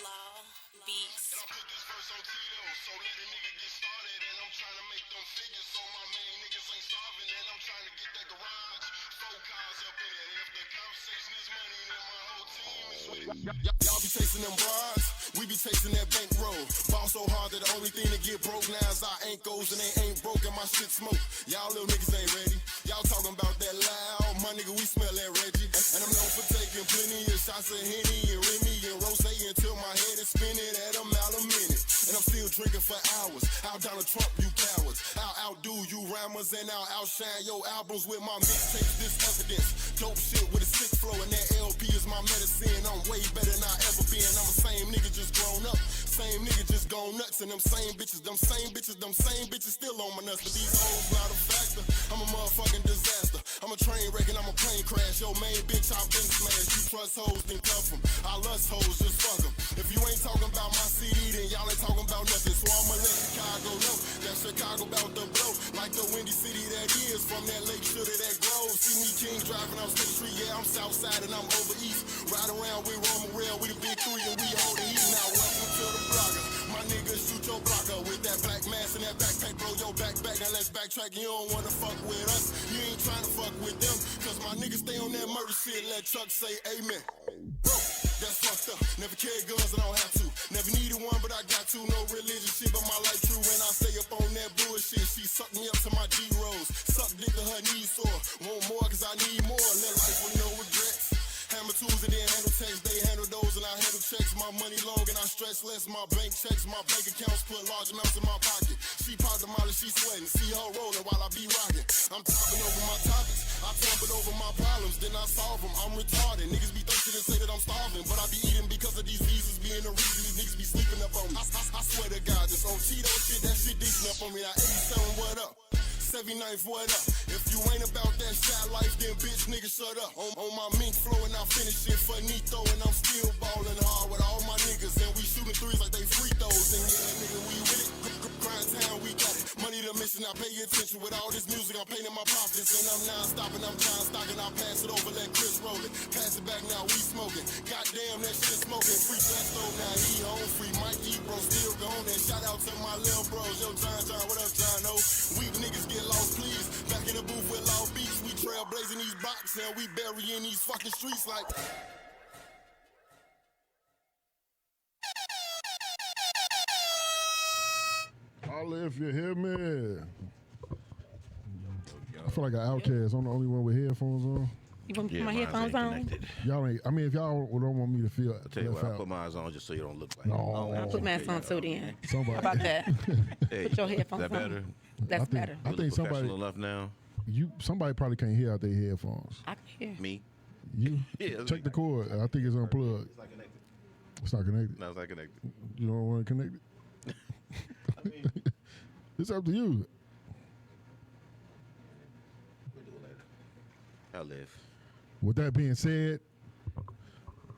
Law beats. And I put this verse on Tito, so let a nigga get started. And I'm trying to make them figures so my main niggas ain't starving. And I'm trying to get that garage, 4 cars up in it. And if the conversation is money, then my whole team is with it. Y'all be chasing them bras, we be chasing that bankroll. Ball so hard that the only thing that get broke now is our ankles. And they ain't broken, my shit smoke. Y'all little niggas ain't ready. Y'all talking about that loud, my nigga, we smell that Reggie. And I'm known for taking plenty of shots of Henny and Remy and Rose until my head is spinning at a mile a minute. And I'm still drinking for hours. Out Donald Trump, you cowards. I'll outdo you rhymers and I'll outshine your albums with my mixtapes. This evidence, dope shit with a sick flow, and that LP is my medicine. I'm way better than I ever been. I'm the same nigga just grown up. Same nigga just gone nuts. And them same bitches still on my nuts. But these hoes not a factor. I'm a motherfucking disaster. I'm a train wreck and I'm a plane crash. Yo, main bitch, I've been smashed. You trust hoes, then cuff them. I lust hoes, just fuck them. If you ain't talking about my CD, then y'all ain't talking about nothing. So I'ma let Chicago know that Chicago about to blow. Like the windy city that is, from that lake shore to that grove. See me king driving off State Street, yeah, I'm south side and I'm over east. Ride around with Roman Rail, we the big three and we hold the heat. Now welcome to the blocker. My niggas shoot your blocker with that black mask and that backpack, blow your back. Now let's backtrack, you don't wanna fuck with us. You ain't trying to fuck with them, cause my niggas stay on that murder shit. Let Chuck say amen. That's fucked up. Never carry guns, I don't have to. Never needed one, but I got to. No religion shit, but my life true. And I stay up on that bullshit. She sucked me up to my G-Rose. Suck dick to her knees sore. Want more, cause I need more. Live life with no regrets. Hammer tools and then handle text. They handle those and I handle checks. My money long and I stress less. My bank checks, my bank accounts put large amounts in my pocket. She popped the molly, she sweating. See her rolling while I be rocking. I'm topping over my topics. I tumble over my problems, then I solve them. I'm retarded. Niggas be thirsty and say that I'm starving, but I be eating because of these visas being the reason these niggas be sleeping up on me. I swear to God, this on Cheeto shit, that shit decent up on me. Now 87, what up? 79th, what up? If you ain't about that shot life, then bitch, nigga, shut up. On my mink flow and I finish it for Nito, and I'm still ballin' hard with all my niggas, and we shooting threes like they free throws. And yeah, nigga, we with it. Grind town, we got it. Money the mission, I pay attention. With all this music, I'm painting my pockets, and I'm non-stopping, I'm trying stocking. I pass it over, let Chris roll it. Pass it back, now we smoking. Goddamn, that shit smoking. Free Festo, now he home. Free Mikey, bro, still gone. And shout out to my little bros. Yo, John, what up, John? Oh, weak niggas get lost, please. Back in the booth with loud beats. We trailblazing these blocks, and we burying these fucking streets like... Holla if you hear me. I feel like an outcast. I'm the only one with headphones on. You want me to put my headphones on? Y'all ain't. I mean, if y'all don't want me to feel. I'll tell you what, I'll put mine on just so you don't look like. No. I'll put mine on too then. Somebody. How about that? Hey, Put your headphones is that better? on. That's better. I think somebody enough now. Somebody probably can't hear out their headphones. I can hear. Me? You Yeah, check the cord. I think it's unplugged. It's not connected. It's not connected. No, it's not connected. You don't want to connect it. I mean, It's up to you. we'll do it later. I'll live. With that being said,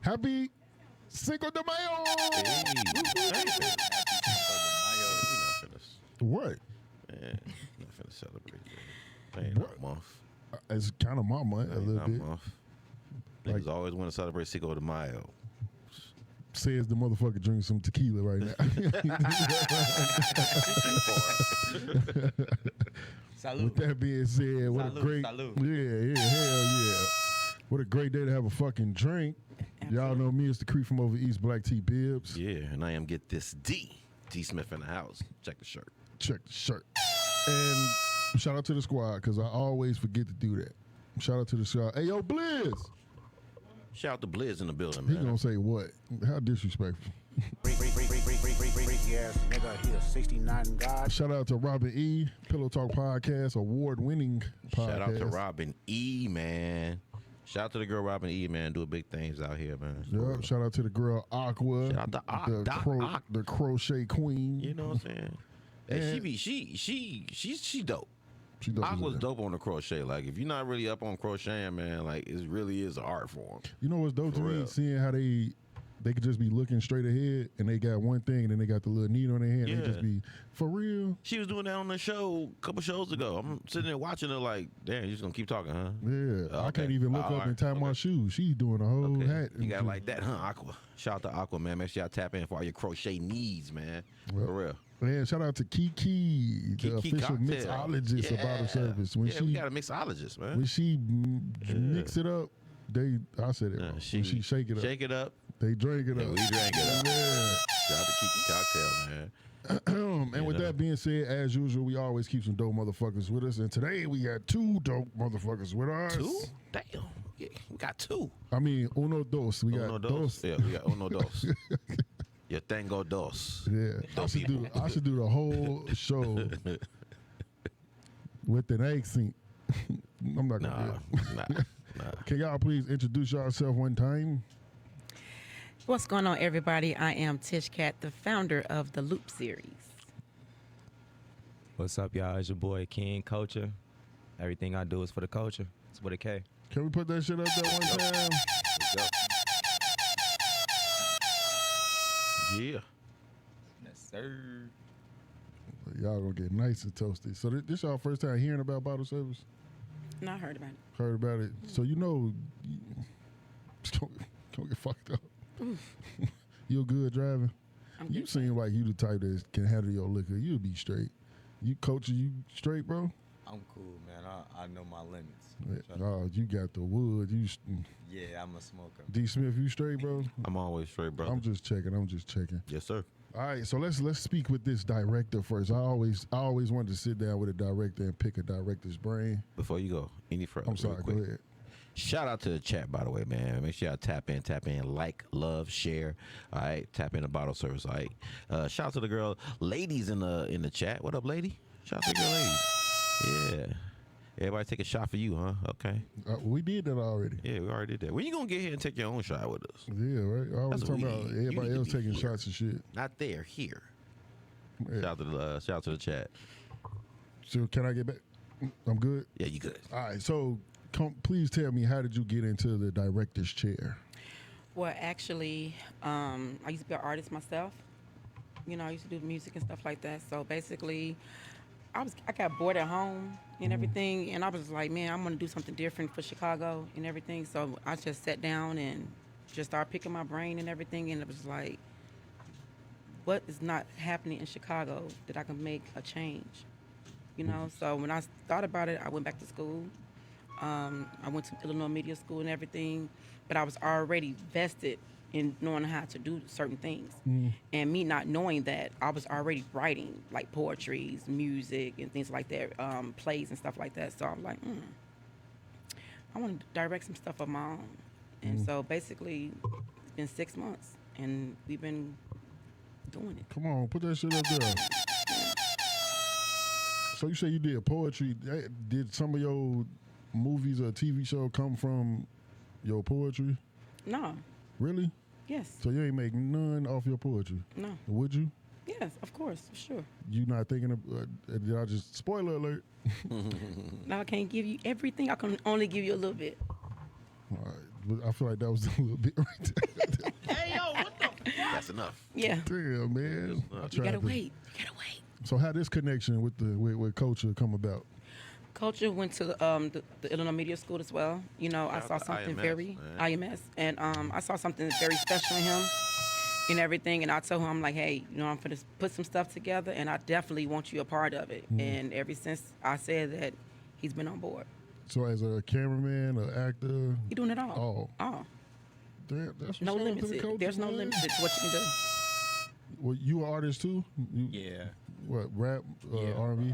happy Cinco de Mayo. What? Man, I'm not finna celebrate that. Ain't What? no month. It's kind of my month a Ain't little no bit. month. Like- Niggas always want to celebrate Cinco de Mayo. Says the motherfucker drinking some tequila right now. Salud. With that being said, what a Salud, great salud. yeah, hell yeah. What a great day to have a fucking drink. Y'all know me, it's the Creep from over East, Black T Bibbs. Yeah, and I am Get This D.Smith in the house. Check the shirt. Check the shirt. And shout out to the squad, because I always forget to do that. Shout out to the squad. Hey, yo, Blizz. Shout out to Blizz in the building, He man. gonna say what? How disrespectful. Freaky ass nigga, he a 69 God. Shout out to Robin E, Pillow Talk Podcast, award-winning podcast. Shout out to Robin E, man. Shout out to the girl Robin E, man. Doing big things out here, man. Yep. Shout out to the girl Aqua, Shout out to the crochet queen. You know what I'm saying? Hey, she's dope. She dope. as Aqua's hell. dope on the crochet. Like, if you're not really up on crocheting, man, like, it really is an art form. You know what's dope to me? real. Seeing how they they could just be looking straight ahead, and they got one thing, and then they got the little needle on their hand. Yeah. They just be for real. She was doing that on the show a couple shows ago. I'm sitting there watching her like, damn, you just gonna keep talking, huh? Yeah, I Okay. can't even look All up right. and tie my Okay. shoes. She's doing a whole Okay. hat. You and got it shit. like that, huh? Aqua. Shout out to Aqua, man. Make sure y'all tap in for all your crochet needs, man. Well, For real. Man, shout out to Kiki, the Kiki official Cocktail. mixologist of Bottle Service. When yeah, we she got a mixologist, man. when she mix it up, I said it. Yeah, wrong. When she shake it up, Shake it up. they drink it Yeah, up. we drank it up. Yeah. Shout out to Kiki Cocktail, man. And with that being said, as usual, we always keep some dope motherfuckers with us. And today we got 2 dope motherfuckers with us. 2? Damn. Yeah, we got 2. I mean, uno dos. We Uno got dos. Yeah, we got uno dos. Your tango dos. Yeah, Dos I should do the whole show with an accent. I'm not gonna do it. Nah. Can y'all please introduce yourself one time? What's going on, everybody? I am TishaKat, the founder of the Loop series. What's up, y'all? It's your boy King Culture. Everything I do is for the culture. It's with a K. Can we put that shit up there one time? Let's go. Yeah. Yes, sir. Y'all gonna get nice and toasty. So this y'all first time hearing about bottle service? No, I heard about it. Heard about it. So you know, don't get fucked up. You good driving? I'm You good. seem like you the type that can handle your liquor. You'll be straight. You coaching, you straight, bro? I'm cool, man. I know my limits. Oh, you got the wood. Yeah, I'm a smoker. D.Smith, you straight, bro? I'm always straight, brother. I'm just checking. Yes, sir. All right, so let's speak with this director first. I always wanted to sit down with a director and pick a director's brain. Before you go any further, I'm sorry. real Go quick. ahead. Shout out to the chat, by the way, man. Make sure y'all tap in, like, love, share. All right, tap in the bottle service. All right. Shout out to the girl, ladies in the chat. What up, lady? Shout out to the girl, ladies. Yeah. Everybody take a shot for you, huh? Okay. We did that already. Yeah, we already did that. When you gonna get here and take your own shot with us? Yeah, right. I was That's talking what about you everybody need to else be taking here. shots and shit. Not there, here. Yeah. Shout out to the chat. So can I get back? I'm good. Yeah, you good. All right. So please tell me, how did you get into the director's chair? Well, actually, I used to be an artist myself. You know, I used to do music and stuff like that. So basically, I got bored at home and everything, and I was like, man, I'm gonna do something different for Chicago and everything. So I just sat down and just started picking my brain and everything, and it was like, what is not happening in Chicago that I can make a change? You know. So when I thought about it, I went back to school. I went to Illinois Media School and everything, but I was already vested in knowing how to do certain things. And me not knowing that, I was already writing like poetries, music, and things like that, plays and stuff like that. So I'm like, I want to direct some stuff of my own. And so basically, it's been 6 months, and we've been doing it. Come on, put that shit up there. So you say you did poetry. Did some of your movies or TV show come from your poetry? No. Really? Yes. So you ain't make none off your poetry? No. Would you? Yes, of course, for sure. You not thinking of, did I just, spoiler alert. Now I can't give you everything. I can only give you a little bit. All right. But I feel like that was a little bit right there. Hey, yo, what the? That's enough. Yeah. Damn, man. I You tried gotta to- wait. You gotta wait. So how this connection with culture come about? Culture went to the Illinois Media School as well. You know, I Shout saw out to something IMS, very man. IMS, and I saw something very special in him and everything. And I told him, I'm like, hey, you know, I'm gonna put some stuff together, and I definitely want you a part of it. And ever since I said that, he's been on board. So as a cameraman, an actor, He doing it all. Oh. All. damn, that's No what's up to limits. the culture, There's no man. limits to what you can do. Well, you an artist too? You, Yeah. What, rap, Yeah, R&B?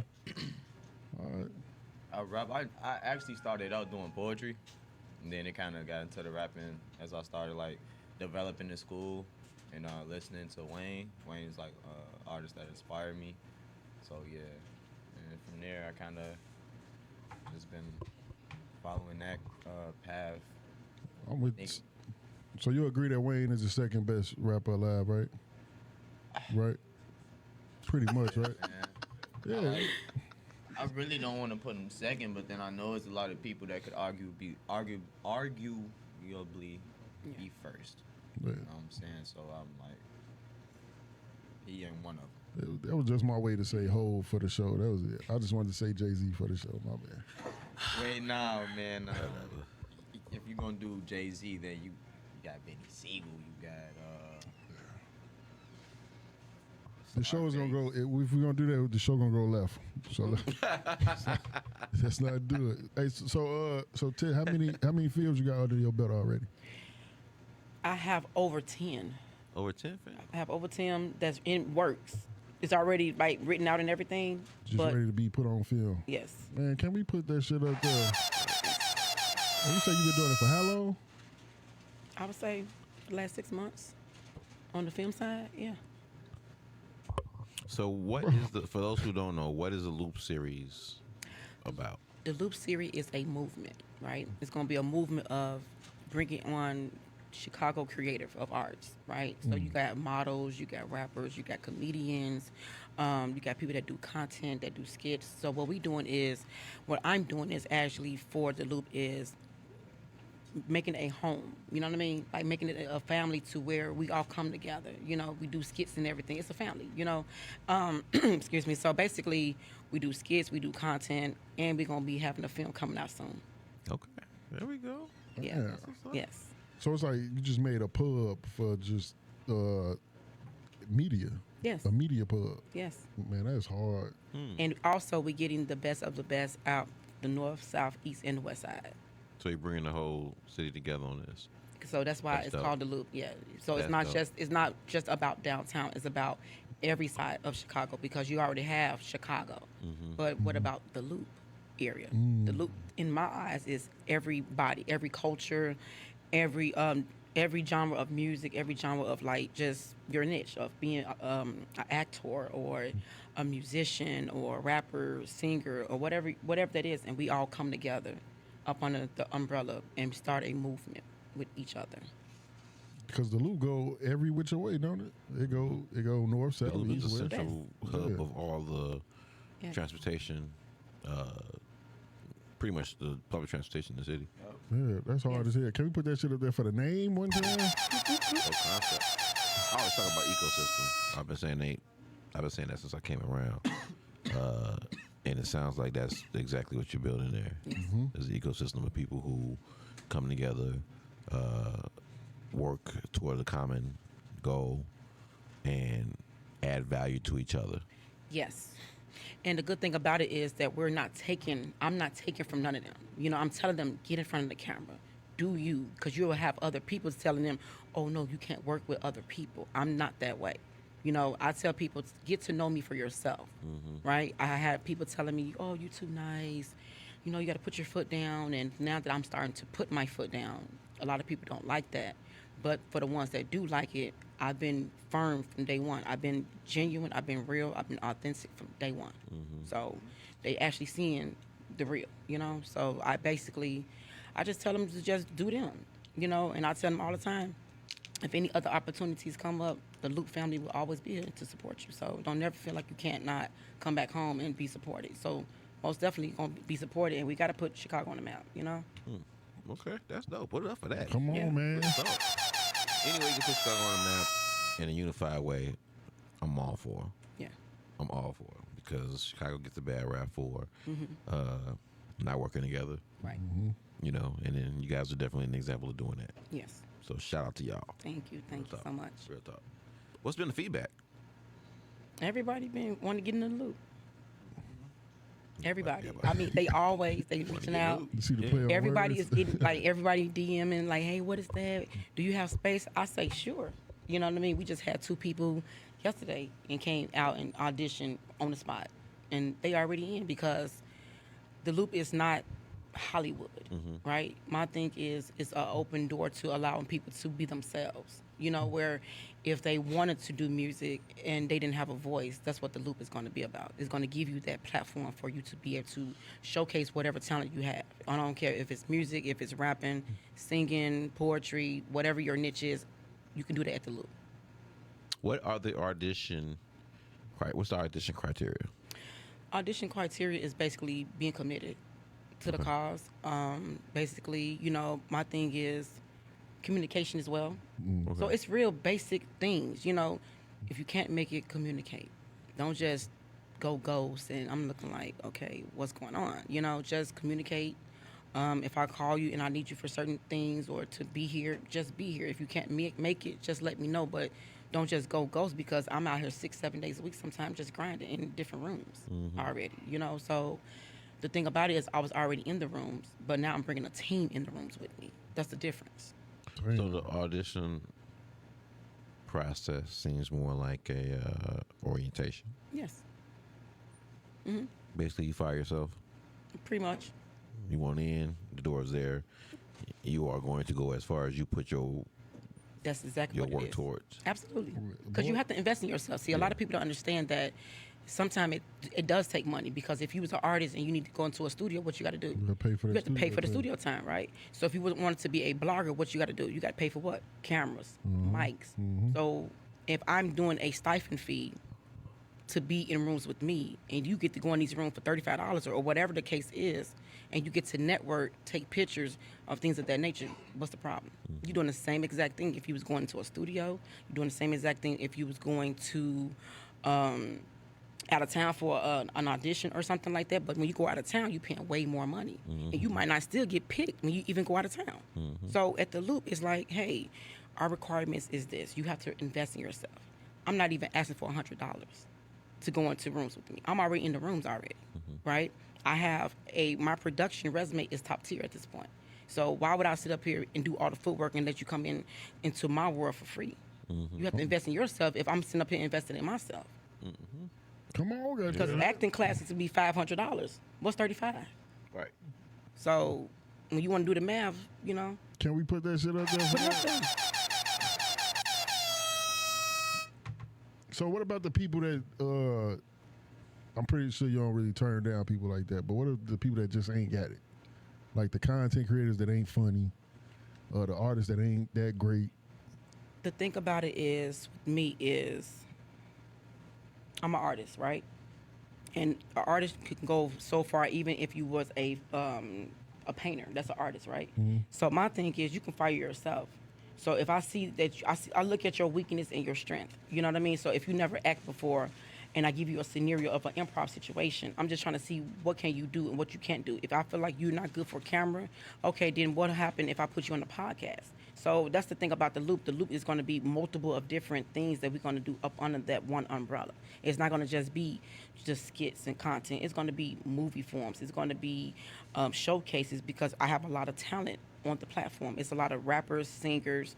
All right. I rap. I actually started out doing poetry, and then it kind of got into the rapping as I started like developing in school and listening to Wayne. Wayne's like an artist that inspired me. So yeah, and from there I kind of just been following that path. I'm with. Thank you. So you agree that Wayne is the second best rapper alive, right? Right. Pretty much, right? Man. Yeah. Like, I really don't want to put him second, but then I know it's a lot of people that could arguably be first. Yeah. You know what I'm saying? So I'm like, he ain't one of them. That was just my way to say Hov for the show. That was it. I just wanted to say Jay-Z for the show. My bad. Wait, nah, man. If you're gonna do Jay-Z, then you got Benny Siegel, you got The show is gonna go. If we're gonna do that, the show gonna go left. So let's not do it. Hey, so Ted, how many fields you got under your belt already? I have over 10. Over 10, fam? I have over 10 that's in works. It's already like written out and everything. Just but ready to be put on film. yes, Man, can we put that shit up there? And you say you've been doing it for how long? I would say the last 6 months on the film side. Yeah. So what is for those who don't know, what is the Loop series about? The Loop series is a movement, right? It's going to be a movement of bringing on Chicago creative of arts, right? So you got models, you got rappers, you got comedians, you got people that do content, that do skits. So what I'm doing is actually for the Loop is making it a home, you know what I mean? Like making it a family to where we all come together. You know, we do skits and everything. It's a family, you know. Excuse me. So basically, we do skits, we do content, and we're gonna be having a film coming out soon. Okay, there we go. Yeah. Yeah. Yes. So it's like you just made a pub for just media. Yes. A media pub. Yes. Man, that's hard. And also, we're getting the best of the best out the north, south, east, and the west side. So you're bringing the whole city together on this. So that's why That's it's dope. called the Loop. Yeah. So That's it's not just about downtown. It's about every side of Chicago because you already have Chicago. But what about the Loop area? The Loop, in my eyes, is everybody, every culture, every genre of music, every genre of like just your niche of being an actor or a musician or a rapper, singer or whatever that is, and we all come together up under the umbrella and start a movement with each other. Because the Loop go every which way, don't it? It go north, south, The Loop is east, the west. central hub Yeah. of all the Yeah. transportation, pretty much the public transportation in the city. Yeah, that's hard as hell. Can we put that shit up there for the name one time? Whole concept. I always talk about ecosystem. I've been saying that since I came around. And it sounds like that's exactly what you're building there. There's an ecosystem of people who come together, work toward a common goal, and add value to each other. Yes. And the good thing about it is that I'm not taking from none of them. You know, I'm telling them, get in front of the camera. Do you, because you will have other people telling them, oh, no, you can't work with other people. I'm not that way. You know, I tell people, get to know me for yourself, right? I had people telling me, oh, you too nice. You know, you got to put your foot down. And now that I'm starting to put my foot down, a lot of people don't like that. But for the ones that do like it, I've been firm from day one. I've been genuine. I've been real. I've been authentic from day one. So they actually seeing the real, you know? So I just tell them to just do them, you know? And I tell them all the time, if any other opportunities come up, the Loop family will always be here to support you. So don't never feel like you can't not come back home and be supported. So most definitely going to be supported, and we got to put Chicago on the map, you know? Okay, that's dope. Put it up for that. Come on, Yeah. man. That's dope. Any way you can put Chicago on the map in a unified way, I'm all for. Yeah. I'm all for it because Chicago gets a bad rap for not working together. Right. You know, and then you guys are definitely an example of doing that. Yes. So shout out to y'all. Thank you. Thank you Real so talk. much. Real talk. What's been the feedback? Everybody been wanting to get in the Loop. Everybody. Everybody. I mean, they reaching out. You see the play on Everybody words? is getting, like, everybody DMing, like, hey, what is that? Do you have space? I say, sure. You know what I mean? We just had 2 people yesterday and came out and auditioned on the spot. And they already in because the Loop is not Hollywood, right? My thing is it's an open door to allowing people to be themselves. You know, where if they wanted to do music and they didn't have a voice, that's what the Loop is going to be about. It's going to give you that platform for you to be able to showcase whatever talent you have. I don't care if it's music, if it's rapping, singing, poetry, whatever your niche is, you can do that at the Loop. What's the audition criteria? Audition criteria is basically being committed to the cause. Basically, you know, my thing is, communication as well. Okay. So it's real basic things, you know. If you can't make it, communicate. Don't just go ghost and I'm looking like, okay, what's going on? You know, just communicate. If I call you and I need you for certain things or to be here, just be here. If you can't make it, just let me know. But don't just go ghost because I'm out here 6-7 days a week sometimes just grinding in different rooms already, you know. So the thing about it is I was already in the rooms, but now I'm bringing a team in the rooms with me. That's the difference. So the audition process seems more like a orientation. Yes, Basically, you fire yourself. pretty much. You want in, the door's there. You are going to go as far as you put your That's exactly what it work is. towards. Absolutely. Because you have to invest in yourself. See, a lot of people don't understand that sometimes it does take money because if you was an artist and you need to go into a studio, what you got to do? You gotta pay for You that have to pay for the studio studio time, right? So if you wanted to be a blogger, what you got to do? You got to pay for what? Cameras, mics. So if I'm doing a stipend fee to be in rooms with me and you get to go in these rooms for $35 or whatever the case is, and you get to network, take pictures of things of that nature, what's the problem? You're doing the same exact thing if you was going into a studio. You're doing the same exact thing if you was going to out of town for an audition or something like that. But when you go out of town, you're paying way more money. And you might not still get picked when you even go out of town. So at the Loop, it's like, hey, our requirements is this. You have to invest in yourself. I'm not even asking for $100 to go into rooms with me. I'm already in the rooms already, right? I have my production resume is top tier at this point. So why would I sit up here and do all the footwork and let you come into my world for free? You have to invest in yourself if I'm sitting up here investing in myself. Come on, Because acting classes would be $500. What's 35? Right. So when you want to do the math, you know, Can we put that shit up there? put it up there. So what about the people that I'm pretty sure you don't really turn down people like that, but what are the people that just ain't got it? Like the content creators that ain't funny, or the artists that ain't that great. The thing about it is, with me is, I'm an artist, right? And an artist can go so far, even if you was a painter. That's an artist, right? So my thing is, you can fire yourself. So if I see that, I look at your weakness and your strength. You know what I mean? So if you never act before, and I give you a scenario of an improv situation, I'm just trying to see what can you do and what you can't do. If I feel like you're not good for camera, okay, then what happened if I put you on the podcast? So that's the thing about the Loop. The Loop is going to be multiple of different things that we're going to do up under that one umbrella. It's not going to just be just skits and content. It's going to be movie forms. It's going to be showcases because I have a lot of talent on the platform. It's a lot of rappers, singers,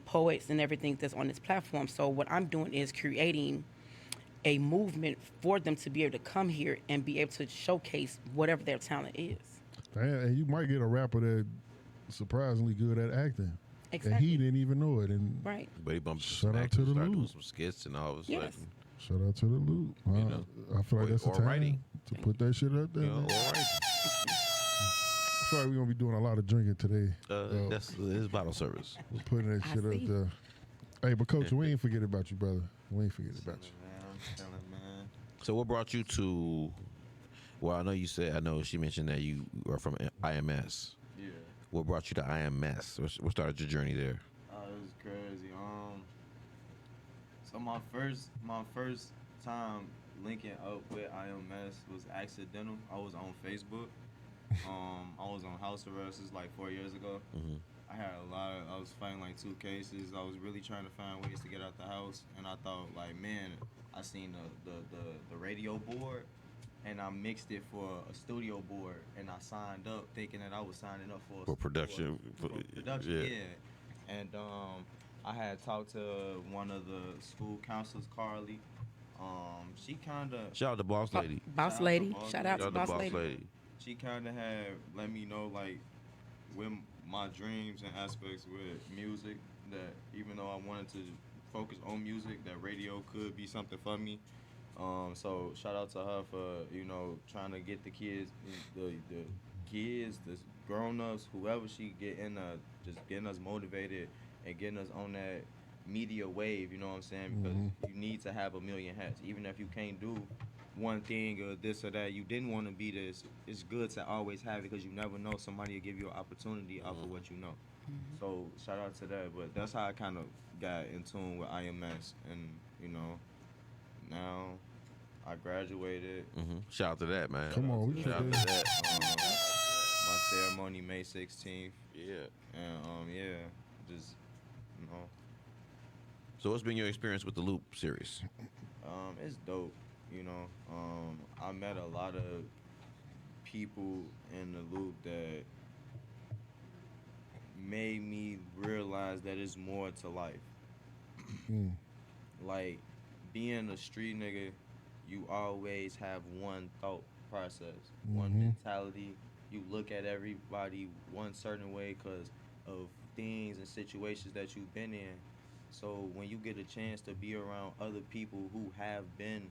poets, and everything that's on this platform. So what I'm doing is creating a movement for them to be able to come here and be able to showcase whatever their talent is. And you might get a rapper that surprisingly good at acting. Exactly. And he didn't even know it. And Right. But he bumped Shout some out acts to and the started doing Loop. some skits, and all of a Yes. sudden, shout out to the Loop. know, I feel like or- that's the or time writing. to put that shit up there. you know, man. all right. I feel like we're gonna be doing a lot of drinking today. That's his bottle service. We're putting that I shit see. up there. Hey, but Coach, we ain't forget about you, brother. We ain't forget about you. Man, I'm chilling, man. So what brought you to? Well, I know she mentioned that you are from IMS. Yeah. What brought you to IMS? What started your journey there? Oh, it was crazy. So my first time linking up with IMS was accidental. I was on Facebook. I was on house arrest. This was like 4 years ago. I had I was fighting like 2 cases. I was really trying to find ways to get out the house, and I thought like, man, I seen the radio board, and I mixed it for a studio board, and I signed up thinking that I was signing up for production. for production, yeah. And I had talked to one of the school counselors, Carly. She kind of Shout out to Boss Lady. Boss Shout out lady. to Boss Shout Lady. out to Shout out Boss lady. Lady. she kind of had let me know like with my dreams and aspects with music, that even though I wanted to focus on music, that radio could be something for me. So shout out to her for trying to get the kids, the kids, the grown-ups, whoever she just getting us motivated and getting us on that media wave. You know what I'm saying? Because you need to have a million hats, even if you can't do one thing or this or that. You didn't want to be this. It's good to always have it because you never know, somebody will give you an opportunity off of what you know. So shout out to that. But that's how I kind of got in tune with IMS, and now I graduated. Shout out to that, man. Come on, we Shout out put to that. that. My ceremony May 16th, Yeah. and just you know, So what's been your experience with the Loop series? it's dope. I met a lot of people in the loop that made me realize that it's more to life. Mm. Like, being a street nigga, you always have one thought process, one mentality. You look at everybody one certain way because of things and situations that you've been in. So when you get a chance to be around other people who have been,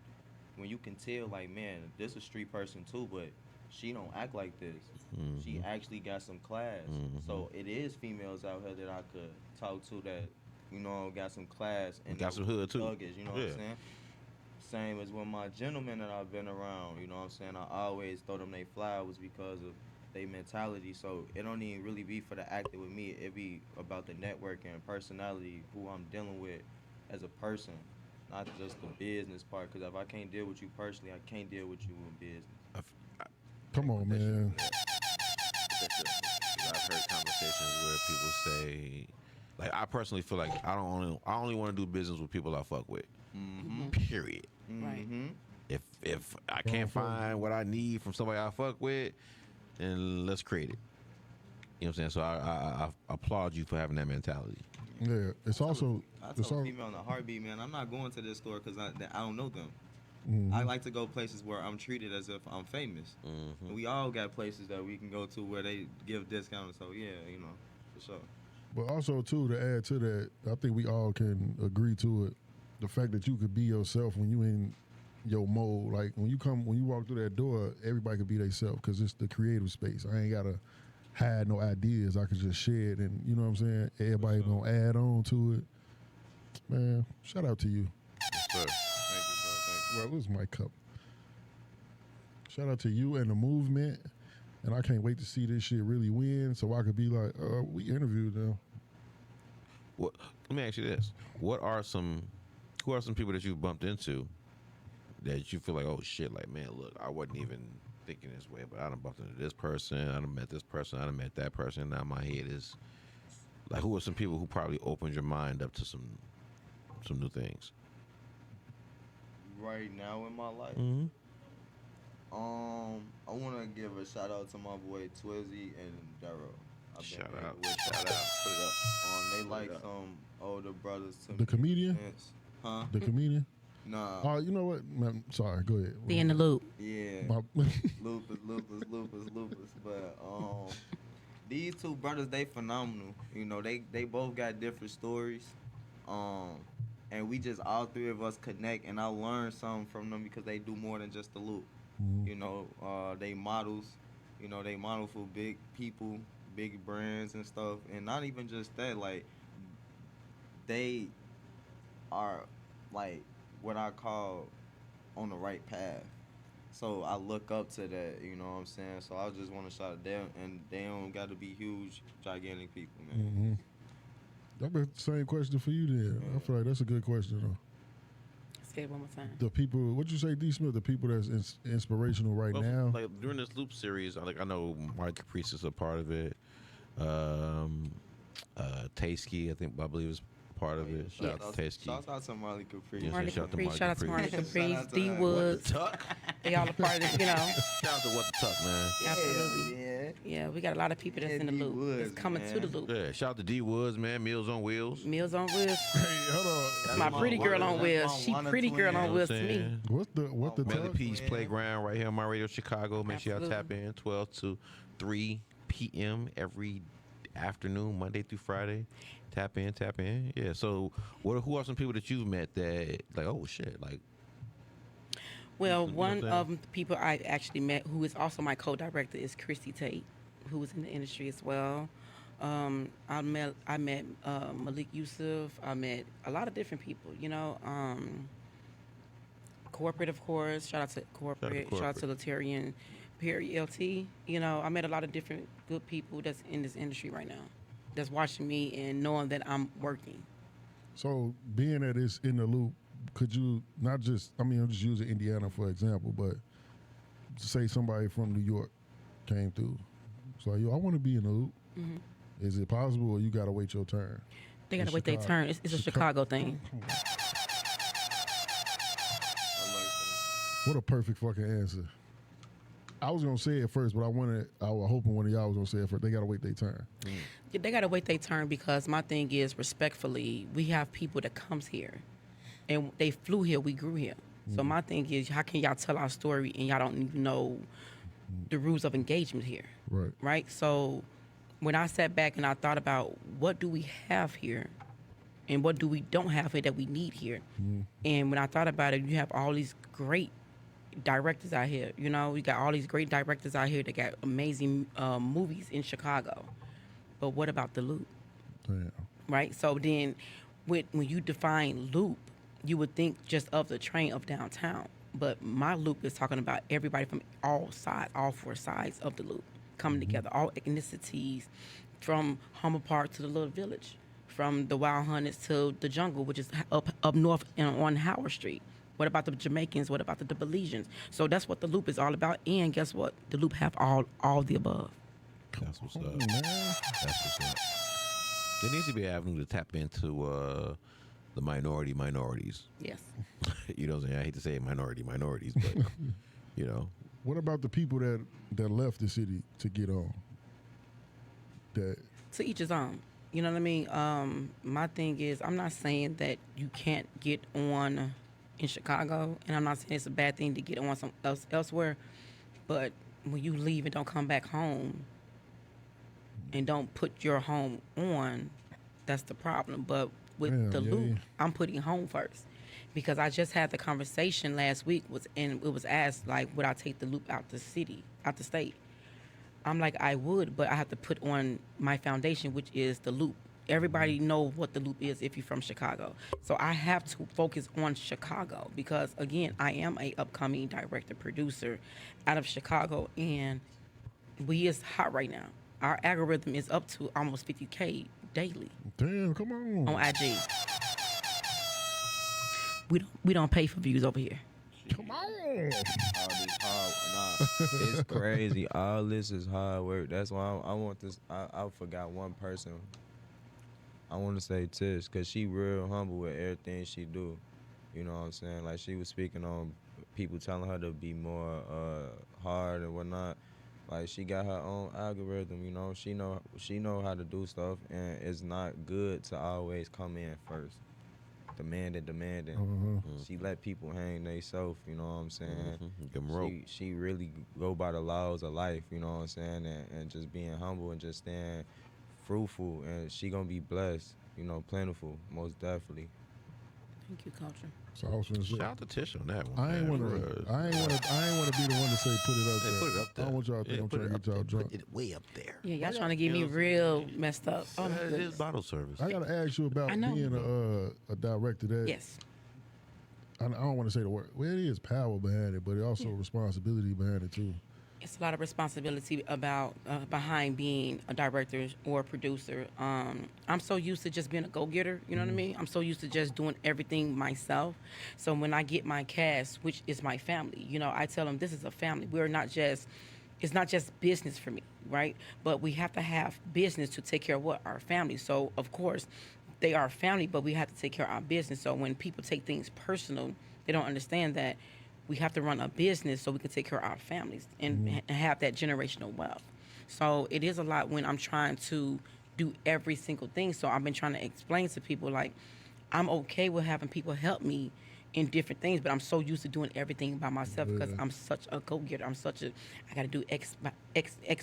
when you can tell, like, man, this a street person too, but she don't act like this. She actually got some class. So it is females out here that I could talk to that, got some class and Got some hood, too. Thuggish, you know what I'm saying? Same as with my gentlemen that I've been around, you know what I'm saying? I always throw them they flowers because of their mentality. So it don't even really be for the acting with me. It be about the networking and personality, who I'm dealing with as a person, not just the business part. Because if I can't deal with you personally, I can't deal with you in business. Come on, man. I've heard conversations where people say, like, I personally feel like I only want to do business with people I fuck with. Period. Right. If I can't find what I need from somebody I fuck with, then let's create it. You know what I'm saying? So I applaud you for having that mentality. Yeah, it's also. I It's tell a all, female in a heartbeat, man, I'm not going to this store because I don't know them. I like to go places where I'm treated as if I'm famous. And we all got places that we can go to where they give discounts. So yeah, for sure. but also too, to add to that, I think we all can agree to it. The fact that you could be yourself when you in your mode, like when you walk through that door, everybody could be themselves because it's the creative space. I ain't gotta hide no ideas. I could just share it, and you know what I'm saying. Everybody gonna add on to it. Man, shout out to you. Yes, sir. Thank you, bro. Thank you. Well, where's my cup? Shout out to you and the movement, and I can't wait to see this shit really win, so I could be like, we interviewed them. What? Let me ask you this: who are some people that you've bumped into that you feel like, oh shit, like, man, look, I wasn't even thinking this way, but I done bumped into this person, I done met this person, I done met that person. Now my head is like, who are some people who probably opened your mind up to some new things? Right now in my life, I want to give a shout out to my boy Twizzy and Darrow. Shout rocking out, with shout them. out. Put it up. They like some older brothers to The me. comedian? Hence- Huh? The comedian. Nah. Oh, you know what? Man, sorry, go ahead. Be in the loop. Yeah. My- Lupus. But these two brothers, they phenomenal. They both got different stories. And we just, all three of us connect, and I learned something from them because they do more than just the loop. They models. They model for big people, big brands and stuff. And not even just that, like, they are, like, what I call on the right path. So I look up to that, you know what I'm saying? So I just want to shout at them, and they don't got to be huge, gigantic people, man. That's the same question for you then. I feel like that's a good question though. Say it one more time. The people, what you say, D.Smith? The people that's inspirational right Well, now. like during this Loop series, I know Mike Caprice is a part of it. Tasky, I believe is part of it. Shout out to Tasky. Shout out to Marley Caprice. Yes, Marley shout out to Caprice, Marley shout out to Caprice. Marley Shout Caprice, out to D her. Woods. Tuck. They all a part of it, Shout out to What the Tuck, man. Absolutely. Yeah. Yeah, we got a lot of people that's Yeah, in the D loop. Woods, It's coming to man. the loop. Yeah, shout out to D Woods, man. Meals on Wheels. Meals on Wheels. Hey, hold on. That's my pretty girl on wheels. She pretty girl on wheels to me. What the Melly talk? Peace Playground right here on my radio Chicago. Make sure y'all Absolutely. tap in 12 to 3 p.m. every afternoon, Monday through Friday. Tap in. Yeah. So, who are some people that you've met that like, oh shit, like? Well, You know what one I'm saying? of the people I actually met, who is also my co-director, is Christy Tate, who was in the industry as well. I met Malik Yusuf. I met a lot of different people. corporate, of course. Shout out to corporate. Shout out to Latarian, Perry LT. You know, I met a lot of different good people that's in this industry right now, that's watching me and knowing that I'm working. So being that it's in the loop, could you not just, I mean, I'm just using Indiana for example, but say somebody from New York came through. So, yo, I want to be in the loop. Is it possible or you got to wait your turn? They got to wait their turn. It's a Chicago thing. What a perfect fucking answer. I was going to say it first, but I was hoping one of y'all was going to say it first. They got to wait their turn. Yeah, they got to wait their turn because my thing is, respectfully, we have people that comes here and they flew here, we grew here. So my thing is, how can y'all tell our story and y'all don't even know the rules of engagement here? Right. Right? So when I sat back and I thought about what do we have here and what do we don't have here that we need here. And when I thought about it, you have all these great directors out here. You know, we got all these great directors out here that got amazing movies in Chicago. But what about the loop? Damn. Right? So then when you define loop, you would think just of the train of downtown. But my loop is talking about everybody from all sides, all four sides of the loop coming together, all ethnicities, from Humber Park to the Little Village, from the Wild Hunters to the Jungle, which is up north and on Howard Street. What about the Jamaicans? What about the Belizeans? So that's what the loop is all about. And guess what? The loop have all the above. That's what's up. That's what's up. There needs to be an avenue to tap into the minorities. Yes. You know what I'm saying? I hate to say minorities, but you know. What about the people that left the city to get on? That To each his own. You know what I mean? My thing is, I'm not saying that you can't get on in Chicago, and I'm not saying it's a bad thing to get on elsewhere, but when you leave and don't come back home and don't put your home on, that's the problem. But with the loop, I'm putting home first. Because I just had the conversation last week, and it was asked, like, would I take the loop out the state? I'm like, I would, but I have to put on my foundation, which is the loop. Everybody know what the loop is if you're from Chicago. So I have to focus on Chicago because, again, I am a upcoming director, producer out of Chicago, and we is hot right now. Our algorithm is up to almost 50K daily. Damn, come on. On IG. We don't pay for views over here. Come on. All this it's crazy. All this is hard work. That's why I want this. I forgot one person. I want to say Tish, because she real humble with everything she do. You know what I'm saying? Like, she was speaking on people telling her to be more hard and whatnot. Like, she got her own algorithm, you know. She know how to do stuff, and it's not good to always come in first. Demanding. She let people hang theyself, you know what I'm saying? She really go by the laws of life, you know what I'm saying? And just being humble and just staying fruitful, and she gonna be blessed, you know, plentiful, most definitely. Thank you, Culture. So I was gonna say, Shout out to Tish on that one. I ain't want to be the one to say put it up there. Put it up there. I don't want y'all to think I'm trying to get y'all drunk. Put it way up there. Yeah, y'all trying to get me real messed up. Oh, my It is goodness. bottle service. I gotta ask you about I know. being a director. That Yes. I don't want to say the word. Well, it is power behind it, but it also responsibility behind it too. It's a lot of responsibility behind being a director or a producer. I'm so used to just being a go-getter, you know what I mean? I'm so used to just doing everything myself. So when I get my cast, which is my family, you know, I tell them this is a family. It's not just business for me, right? But we have to have business to take care of our family. So, of course, they are family, but we have to take care of our business. So when people take things personal, they don't understand that we have to run a business so we can take care of our families and have that generational wealth. So it is a lot when I'm trying to do every single thing. So I've been trying to explain to people, like, I'm okay with having people help me in different things, but I'm so used to doing everything by myself because I'm such a go-getter. I got to do X,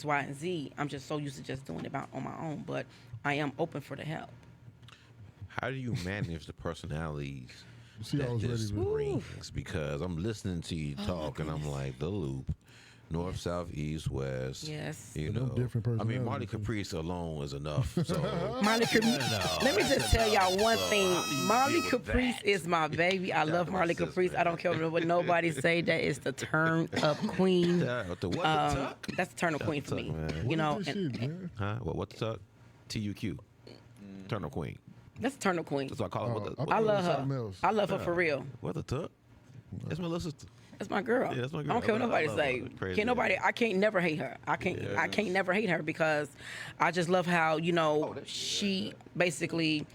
Y, and Z. I'm just so used to just doing it on my own, but I am open for the help. How do you manage the personalities See, I that was this ready to. brings? Because I'm listening to you talk, and I'm like, the loop. North, south, east, west. Yes. You Them know, different I mean, Marty personalities. Caprice alone is enough. So Marley Caprice. Let me just tell y'all one thing. Marley deal with Caprice that. is my baby. I love to my Marley sis, Caprice. man. I don't care what nobody say. That is the turn up queen. what the tuck? That's the turn up queen for tuck, me. man. You know, What is this shit, man? Huh? What the tuck? TUQ. Turner Queen. that's the turn up queen. That's what I call it. Oh, I love something her. else. I love her for real. What the tuck? That's my little sister. That's my girl. Yeah, that's my I girl. don't care what I nobody love say. her. Crazy. Can't nobody. I can't never hate her. I can't never hate her because I just love how she basically,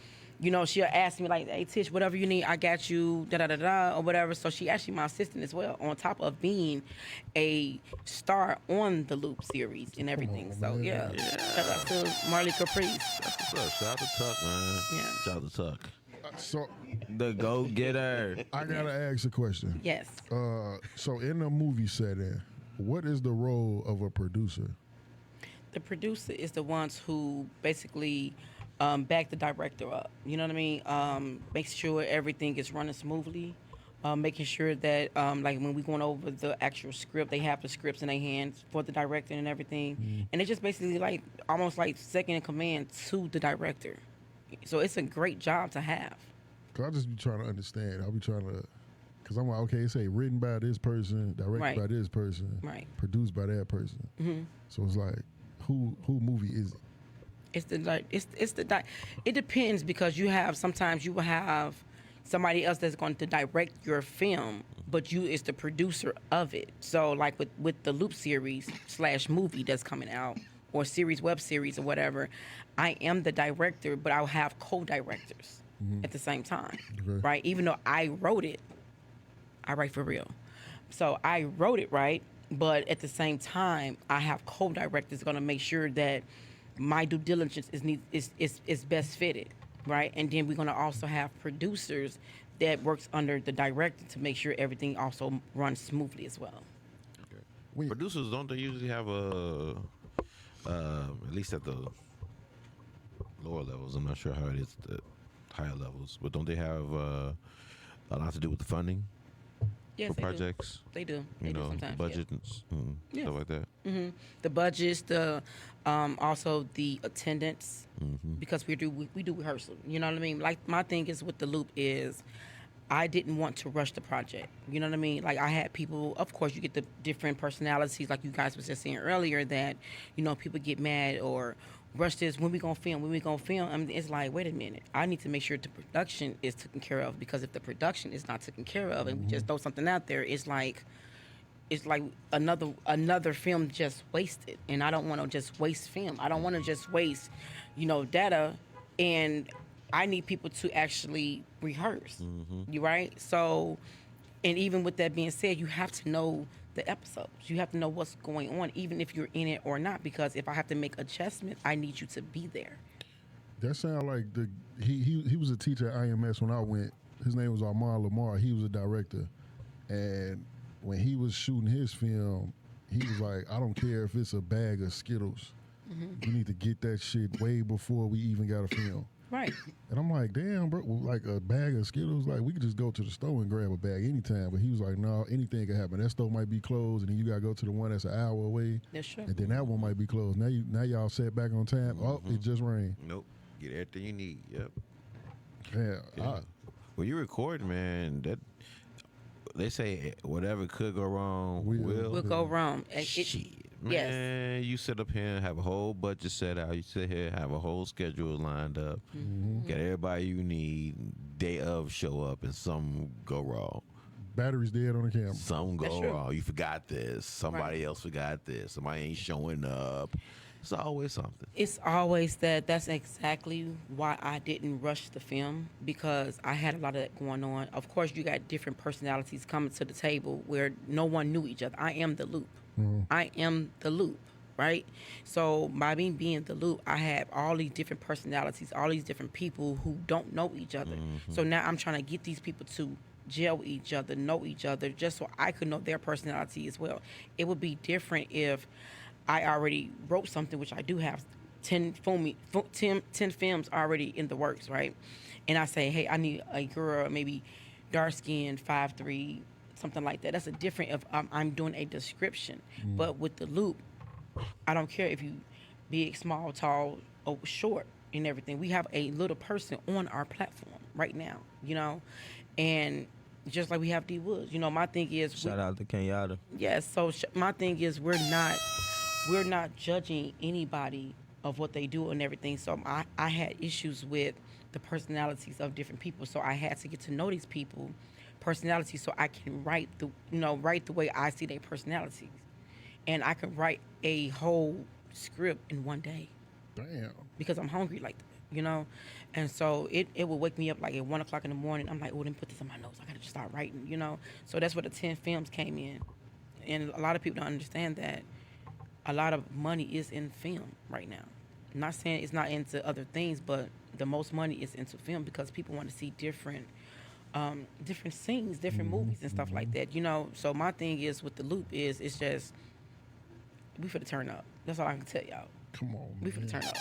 she'll ask me like, "Hey Tish, whatever you need, I got you." Da da da da or whatever. So she actually my assistant as well. On top of being a star on the Loop series and everything. on, So man. yeah, shout out to Marley Caprice. What's up? Shout out to Tuck, man. Yeah. Shout out to Tuck. So The go getter. I gotta ask a question. Yes. So in a movie setting, what is the role of a producer? The producer is the ones who basically back the director up. You know what I mean? Make sure everything is running smoothly. Making sure that like when we going over the actual script, they have the scripts in their hands for the director and everything. And it's just basically like almost like second in command to the director. So it's a great job to have. Cause I just be trying to understand. I'll be trying to, cause I'm like, okay, it say written by this person, directed Right. by this person, Right. produced by that person. So it's like, who movie is it? It depends because sometimes you will have somebody else that's going to direct your film, but you is the producer of it. So like with the Loop series / movie that's coming out or series, web series or whatever, I am the director, but I'll have co-directors at the same time, Okay. right? Even though I wrote it, I write for real. So I wrote it, right? But at the same time, I have co-directors going to make sure that my due diligence is best fitted, right? And then we're going to also have producers that works under the director to make sure everything also runs smoothly as well. When- Producers, don't they usually have at least at the lower levels, I'm not sure how it is at the higher levels, but don't they have a lot to do with the funding Yes, for they projects? do. They do. They You do know, sometimes. budget and Yes. stuff like that. The budgets, the also the attendance, because we do rehearsal. You know what I mean? Like my thing is with the Loop is, I didn't want to rush the project. You know what I mean? Like I had people. Of course, you get the different personalities, like you guys was just saying earlier, that people get mad or rush this. When we gonna film? When we gonna film? I mean, it's like, wait a minute. I need to make sure the production is taken care of, because if the production is not taken care of and we just throw something out there, it's like another film just wasted. And I don't want to just waste film. I don't want to just waste, data. And I need people to actually rehearse. You right? So, and even with that being said, you have to know the episodes. You have to know what's going on, even if you're in it or not. Because if I have to make adjustments, I need you to be there. That sound like he was a teacher at IMS when I went. His name was Armand Lamar. He was a director, and when he was shooting his film, he was like, "I don't care if it's a bag of Skittles. We need to get that shit way before we even got a film." Right. And I'm like, damn, bro, like a bag of Skittles, like we could just go to the store and grab a bag anytime. But he was like, no, anything can happen. That store might be closed, and then you gotta go to the one that's an hour away, That's true. and then that one might be closed. Now y'all set back on time. Oh, it just rained. Nope. Get everything you need. Yep. Yeah, When you record, man, that they say whatever could go wrong will. We'll go wrong. Shit, yes. man, you sit up here and have a whole budget set out. You sit here and have a whole schedule lined up. Got everybody you need. Day of show up and some go wrong. battery's dead on the camera. Some That's go true. wrong. You forgot this. Somebody Right. else forgot this. Somebody ain't showing up. It's always something. It's always that. That's exactly why I didn't rush the film, because I had a lot of that going on. Of course, you got different personalities coming to the table where no one knew each other. I am the Loop. I am the Loop, right? So by me being the Loop, I have all these different personalities, all these different people who don't know each other. So now I'm trying to get these people to gel with each other, know each other, just so I could know their personality as well. It would be different if I already wrote something, which I do have 10 films already in the works, right? And I say, hey, I need a girl, maybe dark skinned, 5'3", something like that. That's a different if I'm doing a description. But with the loop, I don't care if you big, small, tall, or short, and everything. We have a little person on our platform right now, and just like we have D Woods. My thing is, Shout out to Kenyatta. yes. So my thing is, we're not judging anybody of what they do and everything. So I had issues with the personalities of different people. So I had to get to know these people personalities so I can write the way I see their personalities. And I can write a whole script in one day Damn. because I'm hungry like that. And so it would wake me up like at 1 o'clock in the morning. I'm like, oh, let me put this in my notes. I gotta just start writing. So that's where the 10 films came in. And a lot of people don't understand that a lot of money is in film right now. I'm not saying it's not into other things, but the most money is into film because people want to see different scenes, different movies and stuff like that. So my thing is with the loop is it's just we finna turn up. That's all I can tell y'all. Come on, We man. finna turn up.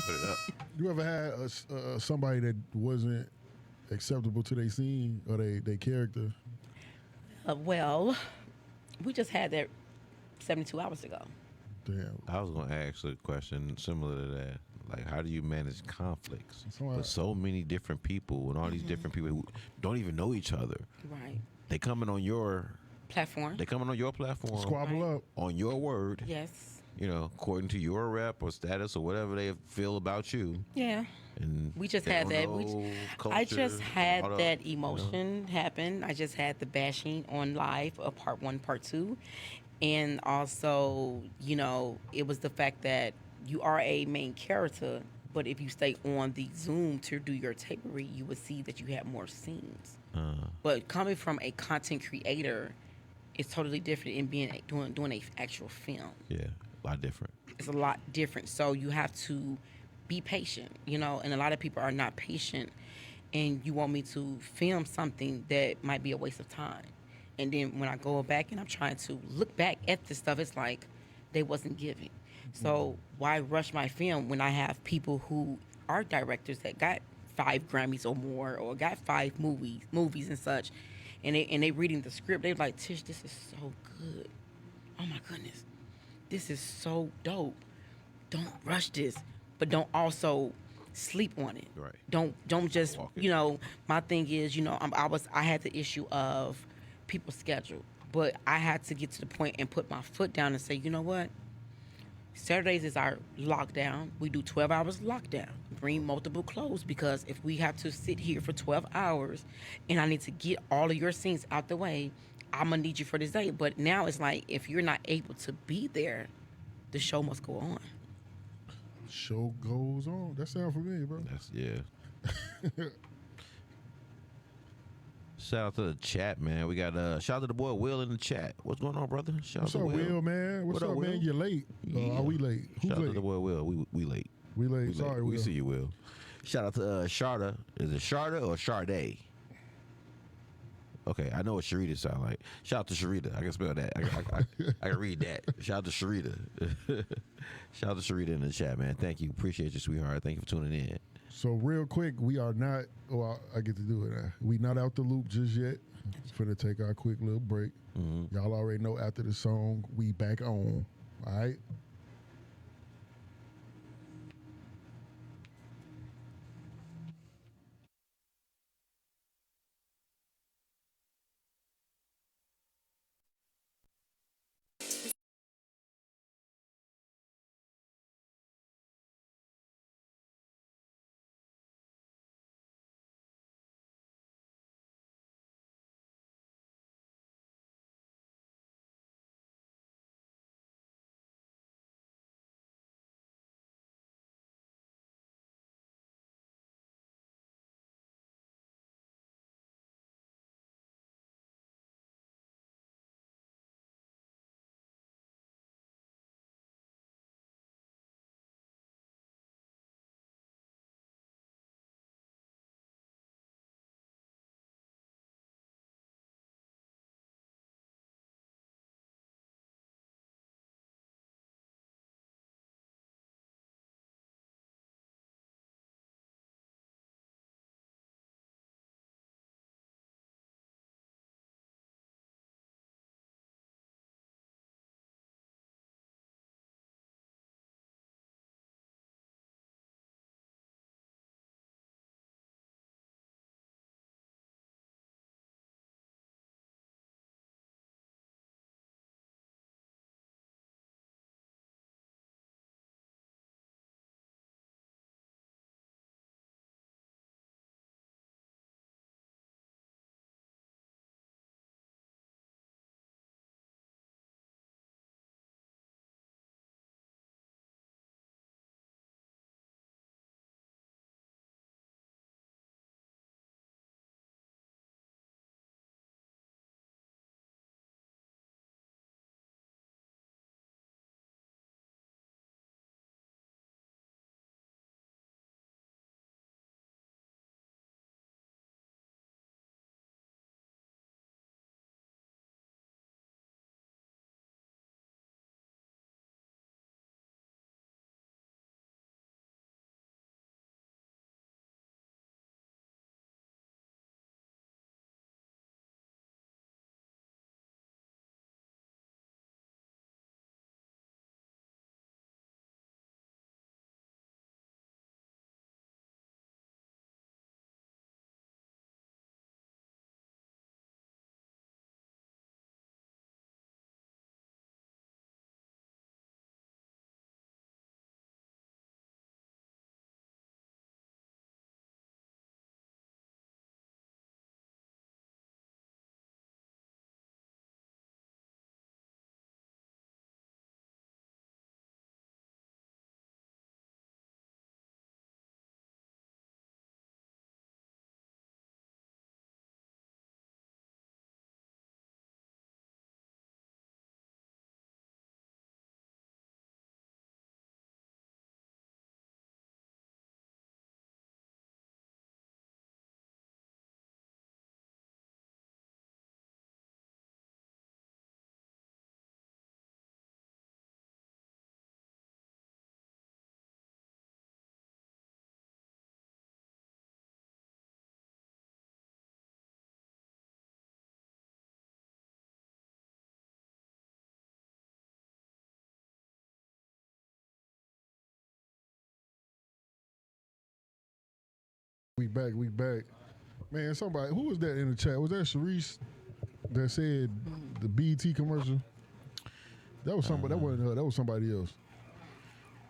Put it up. You ever had somebody that wasn't acceptable to their scene or their character? Well, we just had that 72 hours ago. Damn. I was gonna ask a question similar to that. Like, how do you manage conflicts So, with so many different people and all these different people who don't even know each other? Right. They coming on your Platform. platform, Squabble up. on your word. Yes. According to your rep or status or whatever they feel about you. Yeah. And We just they had don't that. know I culture, just had all that emotion happen. I just had the bashing on live of part 1, part 2. And also, it was the fact that you are a main character, but if you stay on the Zoom to do your tape read, you would see that you have more scenes. But coming from a content creator, it's totally different in doing a actual film. Yeah, a lot different. It's a lot different. So you have to be patient, and a lot of people are not patient, and you want me to film something that might be a waste of time. And then when I go back and I'm trying to look back at this stuff, it's like they wasn't giving. So why rush my film when I have people who are directors that got 5 Grammys or more or got 5 movies and such, and they reading the script, they're like, Tish, this is so good. Oh my goodness, this is so dope. Don't rush this, but don't also sleep on it. Right. Don't just Walk it. My thing is I had the issue of people's schedule, but I had to get to the point and put my foot down and say, you know what? Saturdays is our lockdown. We do 12 hours lockdown. Bring multiple clothes because if we have to sit here for 12 hours and I need to get all of your scenes out the way, I'm going to need you for this day. But now it's like if you're not able to be there, the show must go on. Show goes on. That sound familiar, bro. Yeah. Shout out to the chat, man. We got shout out to the boy Will in the chat. What's going on, brother? Shout What's out up, to Will, man? What's What up, up, man? Will? You're late. Yeah. Are we late? Who's Shout out to late? the boy Will. We late. We late. We Sorry, late. Will. We see you, Will. Shout out to Sharda. Is it Sharda or Sharday? Okay, I know what Sharita sound like. Shout out to Sharita. I can spell that. I can read that. Shout out to Sharita. Shout out to Sharita in the chat, man. Thank you. Appreciate you, sweetheart. Thank you for tuning in. So real quick, we are not. Oh, I get to do it now. We not out the loop just yet. Finna take our quick little break. Y'all already know after the song, we back on. All right. We back. Man, somebody, who was that in the chat? Was that Sharice that said the BET commercial? That was somebody. That wasn't her. That was somebody else.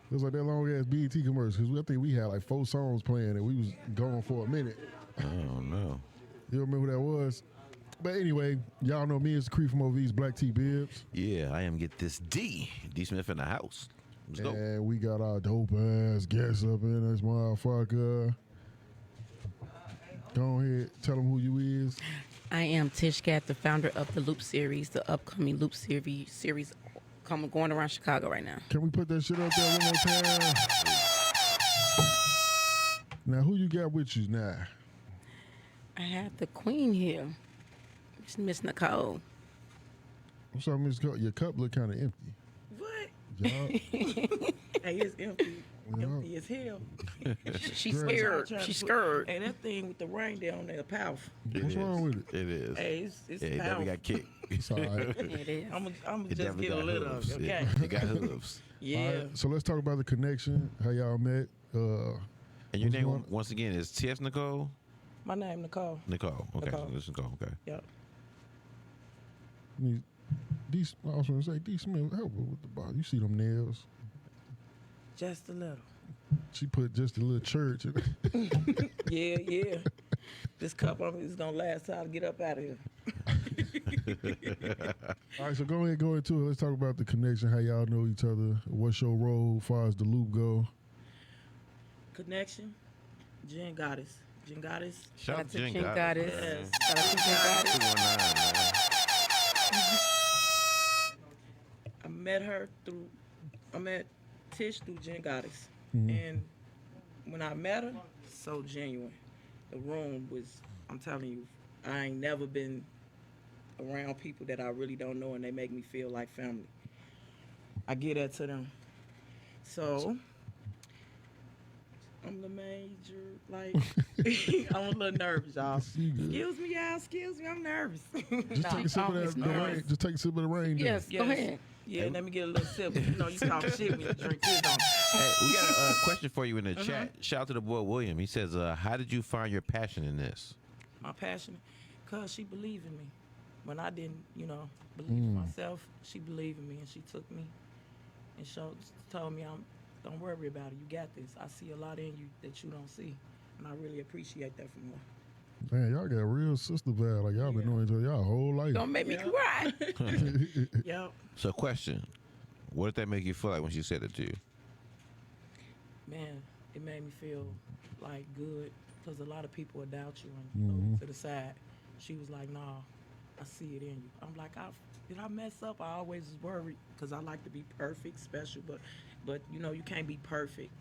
It was like that long ass BET commercial. Cause I think we had like 4 songs playing and we was gone for a minute. I don't know. You remember who that was? But anyway, y'all know me as the Creep from OV's Black T Bibbs. Yeah, I am get this D.Smith in the house. Let's go. And we got our dope ass guests up in this motherfucker. Go ahead, tell them who you is. I am TishaKat, the founder of the Loop series, the upcoming Loop series going around Chicago right now. Can we put that shit up there one more time? Now, who you got with you now? I have the queen here, Miss Nicole. What's up, Miss Cup? Your cup look kind of empty. What? Y'all, Hey, it's empty. Yeah. Empty as hell. She's Great. scared. She's scared. Hey, that thing with the reindeer on there, powerful. what's wrong with it? It is. Hey, it's Yeah, it powerful. definitely got kicked. It's all right. It is. I'm It gonna just definitely get a got little of hooves. it, okay? It got hooves. Yeah. All right, so let's talk about the connection, how y'all met. And your What's name, going- once again, is T.S. Nicole? My name Nicole. Nicole. Okay. Nicole. It's Nicole. Okay. Yep. I was going to say, D.Smith, help her with the bottle. You see them nails? Just a little. She put just a little church in it. Yeah. This cup is gonna last till I get up out of here. All right, so go ahead, go into it. Let's talk about the connection, how y'all know each other. What's your role as far as the loop go? Connection. Jen Goddess. Shout out to Jen Jen Goddess. Goddess. Yes. Shout out to Jen Goddess. 219, man. I met Tish through Jen Goddess. And when I met her, so genuine. The room was, I'm telling you, I ain't never been around people that I really don't know and they make me feel like family. I get that to them. So, I'm the major, like, I'm a little nervous, y'all. You good. Excuse me, y'all, excuse me, I'm nervous. Just take a sip of that, the rain. Just take a sip of the rain. then. Yes, go ahead. Yeah, let me get a little sip. You know, you talk shit when you drink this on. Hey, we got a question for you in the chat. Shout out to the boy William. He says, how did you find your passion in this? My passion, because she believed in me. When I didn't, believe in myself, she believed in me and she took me and told me, don't worry about it. You got this. I see a lot in you that you don't see. And I really appreciate that from her. Man, y'all got a real sister vibe. Like, y'all been knowing each other y'all whole life. Don't make me cry. Yep. So, question. What did that make you feel like when she said it to you? Man, it made me feel like good because a lot of people will doubt you and go to the side. She was like, nah, I see it in you. I'm like, did I mess up? I always was worried because I like to be perfect, special, but you can't be perfect.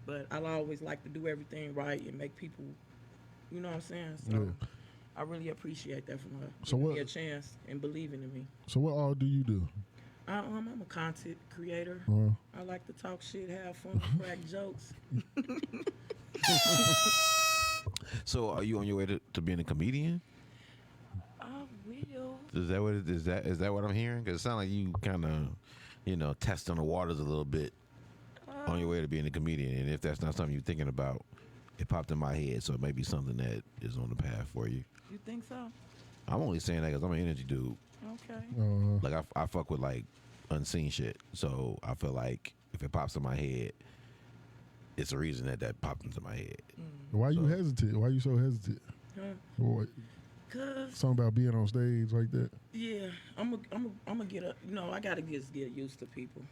But I always like to do everything right and make people, you know what I'm saying? So Yeah. I really appreciate that from her. So Giving what- me a chance and believing in me. So what all do you do? I'm a content creator. I like to talk shit, have fun, crack jokes. So, are you on your way to being a comedian? I will. Is that what is that what I'm hearing? Because it sounds like you kind of, testing the waters a little bit on your way to being a comedian. And if that's not something you're thinking about, it popped in my head, so it may be something that is on the path for you. You think so? I'm only saying that because I'm an energy dude. Okay. Like I fuck with like unseen shit, so I feel like if it pops in my head, it's a reason that popped into my head. Why you hesitant? Why you so hesitant? Huh? What, Cause something about being on stage like that? yeah, I'm a get up. I gotta just get used to people.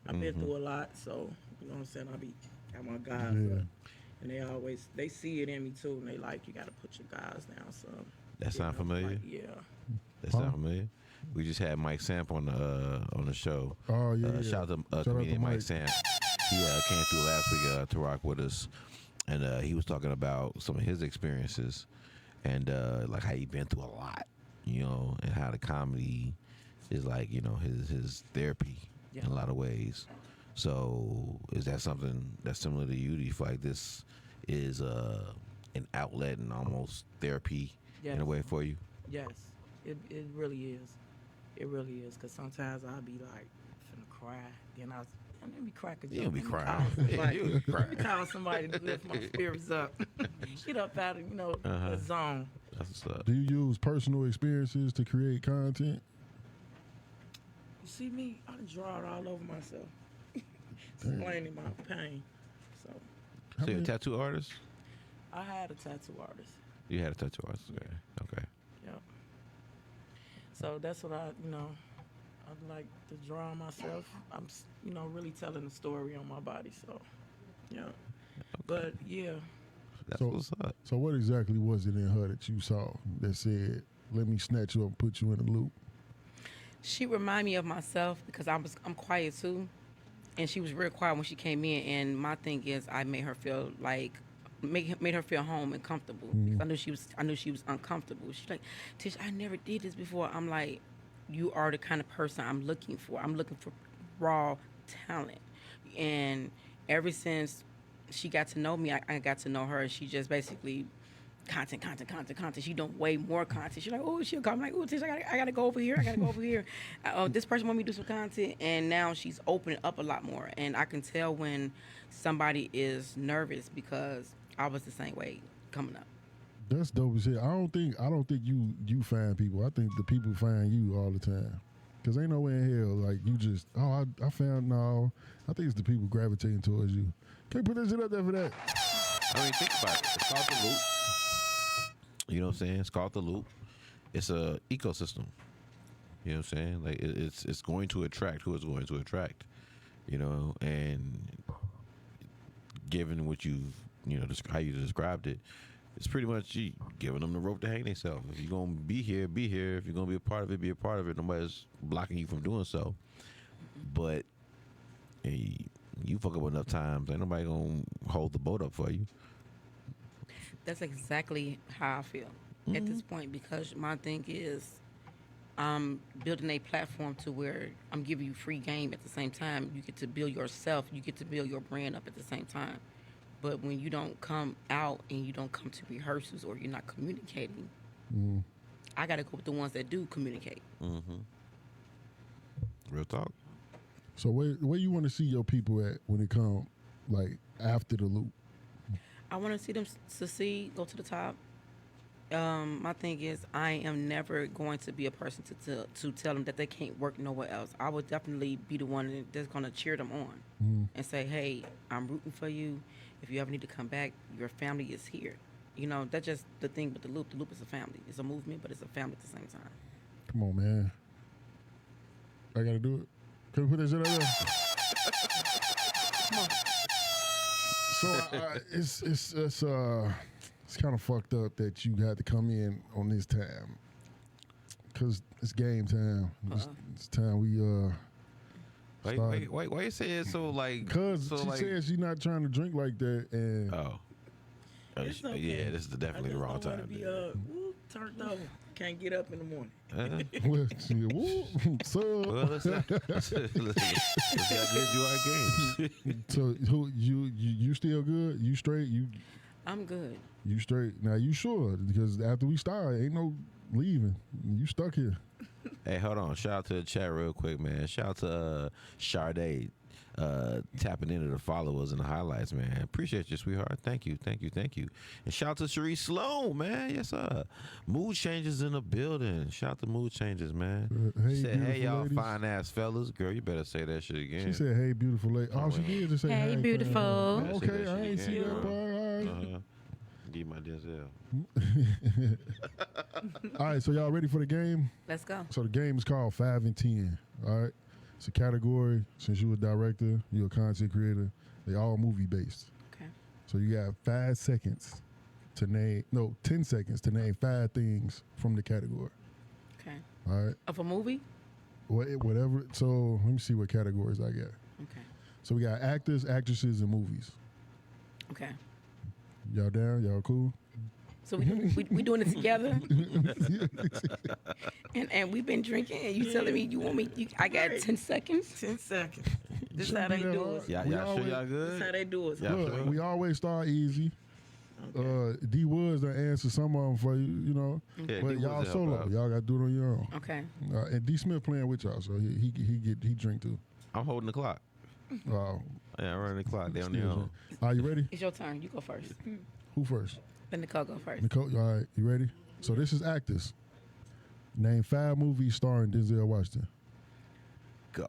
I've been through a lot, so you know what I'm saying. I got my guys Yeah. up, and they see it in me too, and they like you gotta put your guys down. So That sound I'm familiar? like, yeah. That sound familiar? We just had Mike Samp on the show. Oh, yeah. Shout out to Shout out comedian to Mike Mike. Samp. He came through last week to rock with us, and he was talking about some of his experiences and like how he been through a lot, and how the comedy is like his therapy in a lot of ways. So is that something that's similar to you? Do you feel like this is an outlet and almost therapy in a Yes. way for you? Yes, it really is. It really is. Cause sometimes I'll be like finna cry, then let me crack a joke. You'll be Let me crying. call somebody. You'll be Let me crying. call somebody to lift my spirits up. Get up out of, the zone. That's what's up. Do you use personal experiences to create content? You see me? I done draw it all over myself. Explaining my pain. So, So you're a tattoo artist? I had a tattoo artist. You had a tattoo artist. Okay. Yep. So that's what I like to draw myself. I'm, really telling the story on my body. So, yeah. But yeah, That's So- what's up. So what exactly was it in her that you saw that said, "Let me snatch you up and put you in a loop"? She remind me of myself because I'm quiet too, and she was real quiet when she came in. And my thing is, I made her feel like made her feel home and comfortable. Because I knew she was uncomfortable. She's like, Tish, I never did this before. I'm like, you are the kind of person I'm looking for. I'm looking for raw talent, and ever since she got to know me, I got to know her. And she just basically content. She doing way more content. She's like, oh, she'll come. I'm like, oh, Tish, I gotta go over here. Oh, this person want me to do some content, and now she's opening up a lot more. And I can tell when somebody is nervous because I was the same way coming up. That's dope as hell. I don't think you find people. I think the people find you all the time. Cause ain't no way in hell like you just I found no. I think it's the people gravitating towards you. Can't put that shit up there for that. I mean, think about it. It's called the loop. You know what I'm saying? It's called the loop. It's a ecosystem. You know what I'm saying? Like it's going to attract who it's going to attract. And given what how you described it, it's pretty much you giving them the rope to hang themselves. If you're gonna be here, be here. If you're gonna be a part of it, be a part of it. Nobody's blocking you from doing so. But hey, you fuck up enough times, ain't nobody gonna hold the boat up for you. That's exactly how I feel at this point, because my thing is I'm building a platform to where I'm giving you free game at the same time. You get to build yourself. You get to build your brand up at the same time. But when you don't come out and you don't come to rehearsals or you're not communicating, I got to go with the ones that do communicate. Real talk. So where you want to see your people at when it come like after the loop? I want to see them succeed, go to the top. My thing is, I am never going to be a person to tell them that they can't work nowhere else. I would definitely be the one that's going to cheer them on and say, hey, I'm rooting for you. If you ever need to come back, your family is here. That's just the thing with the loop. The loop is a family. It's a movement, but it's a family at the same time. Come on, man. I gotta do it. Can we put that shit out there? Come on. So it's kind of fucked up that you had to come in on this time, cause it's game time. It's time we Why you say it so like? Cause so she like, says she's not trying to drink like that, and It's okay. Yeah, this is definitely the wrong time. Be turned over. Can't get up in the morning. well, so Well, let's see how good you are at games. so who you still good? You straight? I'm good. You straight? Now you sure? Because after we start, ain't no leaving. You stuck here. Hey, hold on. Shout out to the chat real quick, man. Shout out to Sade tapping into the followers and the highlights, man. Appreciate you, sweetheart. Thank you. And shout out to Cherie Sloan, man. Yes, sir. Mood Changes in the building. Shout out to Mood Changes, man. Hey, Said, hey, beautiful y'all ladies. fine ass fellas. Girl, you better say that shit again. She said, "Hey, beautiful lady." Oh, she did just say, Hey, fine. beautiful. Okay, Say I that ain't shit see again, that part. All right. Give my Denzel. All right, so y'all ready for the game? Let's go. So the game is called 5 and 10. All right, it's a category. Since you're a director, you're a content creator. They all movie based. Okay. So you got 5 seconds to name. No, 10 seconds to name 5 things from the category. Okay. All right, Of a movie? whatever. So let me see what categories I got. Okay. So we got actors, actresses, and movies. Okay. Y'all down? Y'all cool? So we doing it together, and we've been drinking, and you telling me you want me? I got 10 seconds. 10 seconds. This Shouldn't how they be that do hard. us. Y'all We sure always- y'all This how good? they do us. Yeah. Look, sure. we always start easy. D Woods done answer some of them for you, Yeah, but D-Woods y'all will help solo. out. Y'all got to do it on your own. Okay. And D Smith playing with y'all, so he drink too. I'm holding the clock. Oh, Yeah, running the clock. They on their own. are you ready? It's your turn. You go first. Who first? Let Nicole go first. Nicole, all right, you ready? So this is actors. Name 5 movies starring Denzel Washington. Go.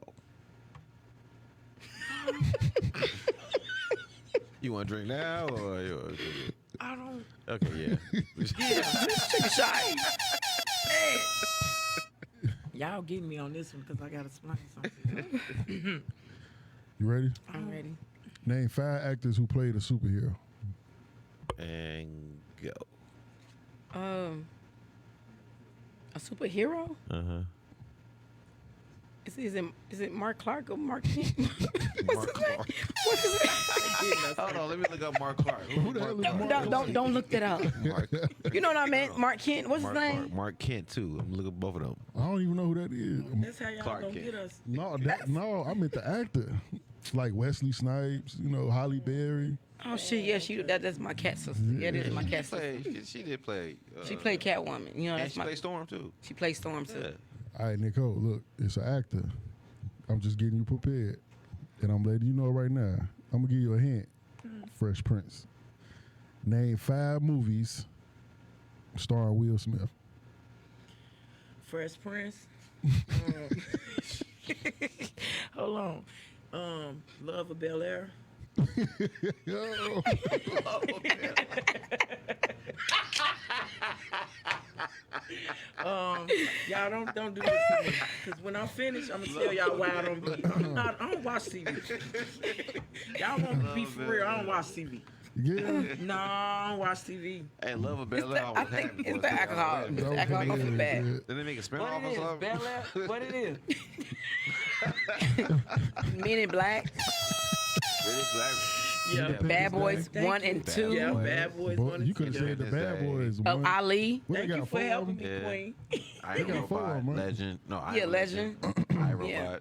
You want to drink now or you want to drink it? I don't. Okay, yeah. Take a shot. Y'all getting me on this one because I got to explain something. You ready? I'm ready. Name 5 actors who played a superhero. And go. A superhero? Uh-huh. Is it Mark Clark or Mark Kent? What's Mark his name? Clark. What's his name? Hold on, let me look up Mark Clark. Who the hell is Mark? Don't look that up. Mark, You know what I meant? Mark Kent. What's Mark his name? Clark. Mark Kent, too. I'm looking at both of them. I don't even know who that is. That's how y'all Clark gonna Kent. get us. No, I meant the actor. Like Wesley Snipes, Holly Berry. Oh shit, yeah, that's my cat sister. Yeah, that is my cat sister. She did play. She played Catwoman. You know, And that's she my. played Storm, too. She played Storm too. Yeah. All right, Nicole, look, it's an actor. I'm just getting you prepared. And I'm letting you know right now. I'm going to give you a hint. Fresh Prince. Name 5 movies starring Will Smith. Fresh Prince. Hold on. Love of BelAir. Yo. Y'all don't do this to me. Because when I'm finished, I'm going to tell y'all why I don't be. I don't watch TV. Y'all want to be for real. I don't watch TV. Yeah. No, I don't watch TV. Hey, Love of Bel I think it's the alcohol. That The was alcohol bad, is bad. yeah. Did they make a spinoff What or it is, something? BelAir? What it is? Men in Black, Really black? Yeah. Independence Bad Boys Day. Thank 1 you. and 2. Yeah, Bad Boys Boy, 1 and 2. you could have said the Bad Boys. Oh, one. Ali. What, they Thank you got for 4 of helping them? me, Yeah. Queen. I They got 4 of Robot, them, right? Legend. No, I Yeah, Legend. I Robot. Yeah.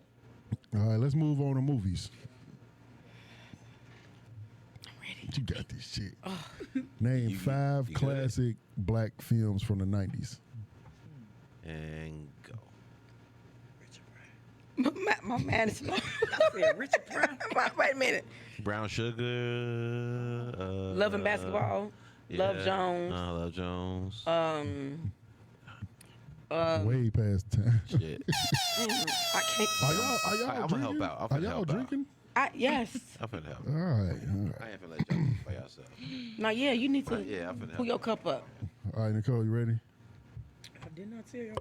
All right, let's move on to movies. I'm ready. You got this shit. Name You 5 good? classic black films from the 90s. And go. My man is. I said Richard Pryor. Wait a minute. Brown Sugar. Love and Basketball. Love Jones. Love Jones. Way past time. Shit. I can't. Are y'all I'm gonna drinking? help out. I'm Are finna y'all help out. drinking? Yes. I'm finna help. All right. I ain't finna let y'all by yourself. No, yeah, you need to Yeah, I'm finna pull help. your cup up. All right, Nicole, you ready? I did not tell y'all.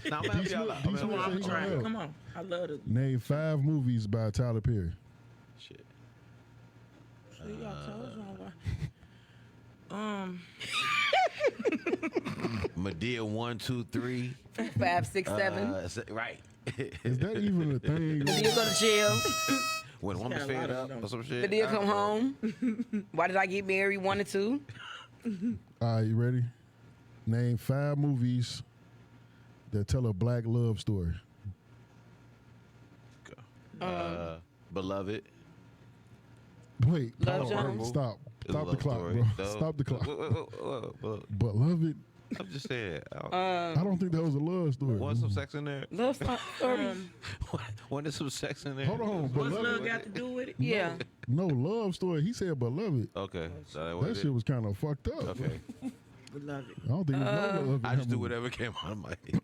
Now I'm gonna help y'all out. I'm D.Smith, gonna help I'm D.Smith, y'all out. trying. Come on. I love it. Name 5 movies by Tyler Perry. Shit. See, y'all told y'all why. Medea 1, 2, 3. 5, 6, 7. Right. Is that even a thing? Did you go to jail? When a woman's got a lot fed of up them. or some shit. Did you come home? Why did I get married? 1 and 2. All right, you ready? Name 5 movies that tell a black love story. Beloved. Wait, Love hold on, Jones? Stop. It's a Stop the love clock, story. bro. So- Stop the clock. Well, Beloved, I'm just saying. I don't think that was a love story. Want some sex in there? Love story. Want some sex in there? Hold on, What's beloved. love got to do with it? Yeah. No love story. He said beloved. Okay. So that was That it? shit was kind of fucked up. Okay. Beloved. I don't think it was no love. in I that just do movie. whatever came out of my head.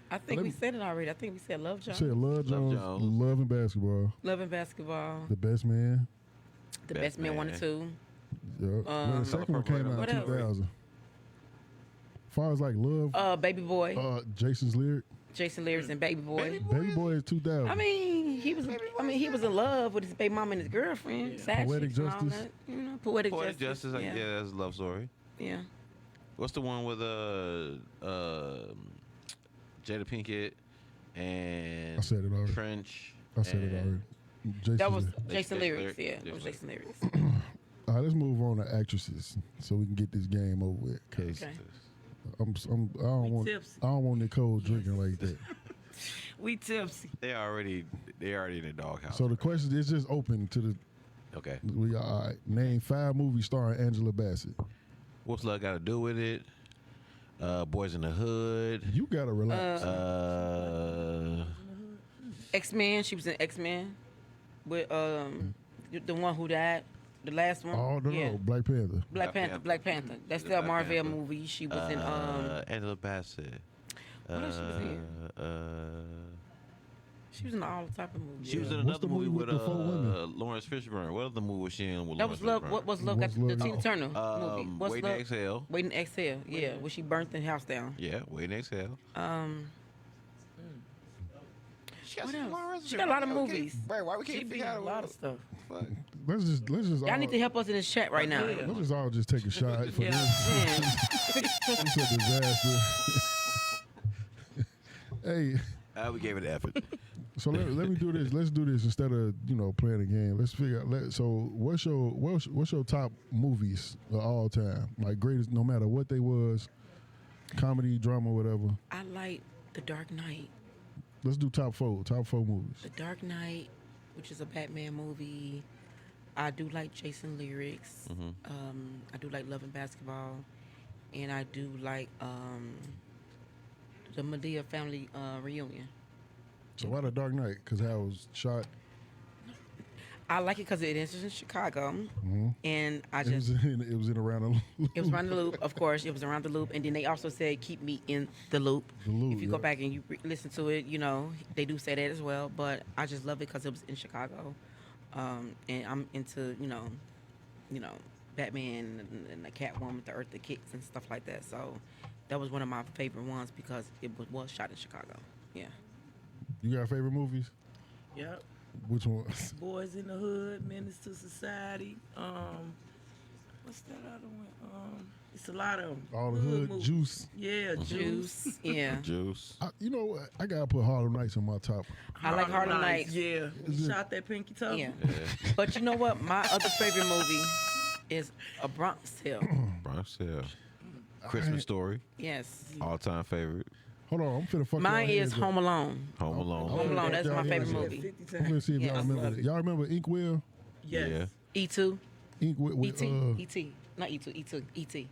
I think we said it already. I think we said Love Jones. Said Love Jones, Jones. Love and Basketball, Love and Basketball. The Best Man. The Best Best Man 1 and Man. 2. Yeah. Well, the second one came out in What else? 2000. As far as like love, Baby Boy. Jason's lyric, Jason Lyrics and Baby Boy. Baby Boy is 2000. I mean, he was in love with his baby mama and his girlfriend. Sad Poetic chicks and all Justice. that. You know, poetic Poetic justice. Justice, yeah, that's a love story. Yeah. What's the one with Jada Pinkett and I said it already. Trench? I said it and- already. Jason That was lyric. Jason Jason Lyrics. Lyrics. Yeah, that was Jason Jason Lyrics. All right, let's move on to actresses so we can get this game over with. Cause Okay. I don't tipsy. want Nicole drinking like that. We tipsy. They already in the doghouse. So the question is just open to the. Okay. We all right. Name 5 movies starring Angela Bassett. What's love got to do with it? Boys in the Hood. You gotta relax. X-Men. She was in X-Men with the one who died, the last one. Oh no, Black Panther. Black Panther. That's the Black Marvel Panther. movie. She was in Angela Bassett. What else she was she was in all type of movies. She was in What's another the movie movie with with the 4 women? Lawrence Fishburne. What other movie was she in with That Lawrence was Love. Fishburne? What was Love? What's Got the Love? Tina Turner movie. What's Wait Love? and Exhale. Wait and Exhale. Yeah, where she burnt the house down. Yeah, Wait and Exhale. What else? She got a lot of movies. Right, why we She can't be figure in out a lot of stuff. Let's just Y'all all, need to help us in this chat right now. let's just all just take a shot for Yeah. this. Man. It's a disaster. Hey, We gave it an effort. so let me do this. Let's do this instead of playing a game. Let's figure out. So what's your top movies of all time? Like greatest, no matter what they was, comedy, drama, whatever. I like The Dark Knight. Let's do top four movies. The Dark Knight, which is a Batman movie. I do like Jason Lyrics. I do like Love and Basketball, and I do like the Medea family reunion. So why the Dark Knight? Because how it was shot. I like it because it is in Chicago, and I It was just in around the it was around the loop. Of course, it was around the loop, and then they also said keep me in the loop. The loop, If you go yeah. back and you listen to it, they do say that as well. But I just love it because it was in Chicago, and I'm into Batman and the Catwoman, the Eartha Kicks and stuff like that. So that was one of my favorite ones because it was shot in Chicago. Yeah. You got favorite movies? Yep. Which one? Boys in the Hood, Menace to Society. What's that other one? It's a lot of them. All the Hood, movies. Juice. Yeah, Juice. Yeah. Juice. You know what? I gotta put Harlem Nights on my top. I like Harlem Nights. Yeah. Is it- Shot that pinky toe. Yeah. But you know what? My other favorite movie is A Bronx Tale. Bronx Tale. Christmas Story. Yes. All time favorite. Hold on, I'm finna fuck Mine y'all is heads up. Home Alone. Home Alone. Home Alone, that's my Yeah, favorite yeah. movie. 50 I'm gonna times. see if y'all Yes. remember it. Y'all remember Inkwell? Yes. E2. Inkwell with E.T. E.T. Not E2. E2. E.T.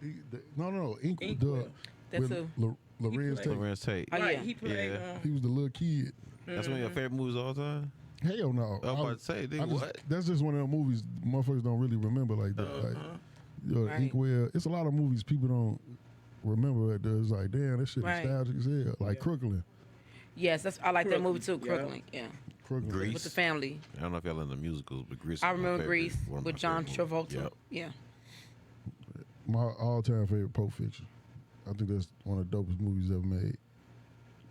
No, Inkwell. Inkwell. That's with who? Lorenz played- Tate. Lorenz Tate. Oh, Right, yeah. he played. Yeah. He was the little kid. That's one of your favorite movies of all time? Hell no. I was about to say, nigga, what? That's just one of them movies motherfuckers don't really remember like that. Like, Right. Inkwell. It's a lot of movies people don't remember. It's like, damn, that shit Right. nostalgic as hell. Like Crooklyn. Yes, I like that movie too, Crooklyn, Crooklyn. Yeah. Crooklyn. Grease. With the family. I don't know if y'all in the musicals, but Grease. I is my remember favorite- Grease one of with my John favorite Travolta. movies. Yep. Yeah. My all-time favorite, Pulp Fiction. I think that's one of the dopest movies ever made.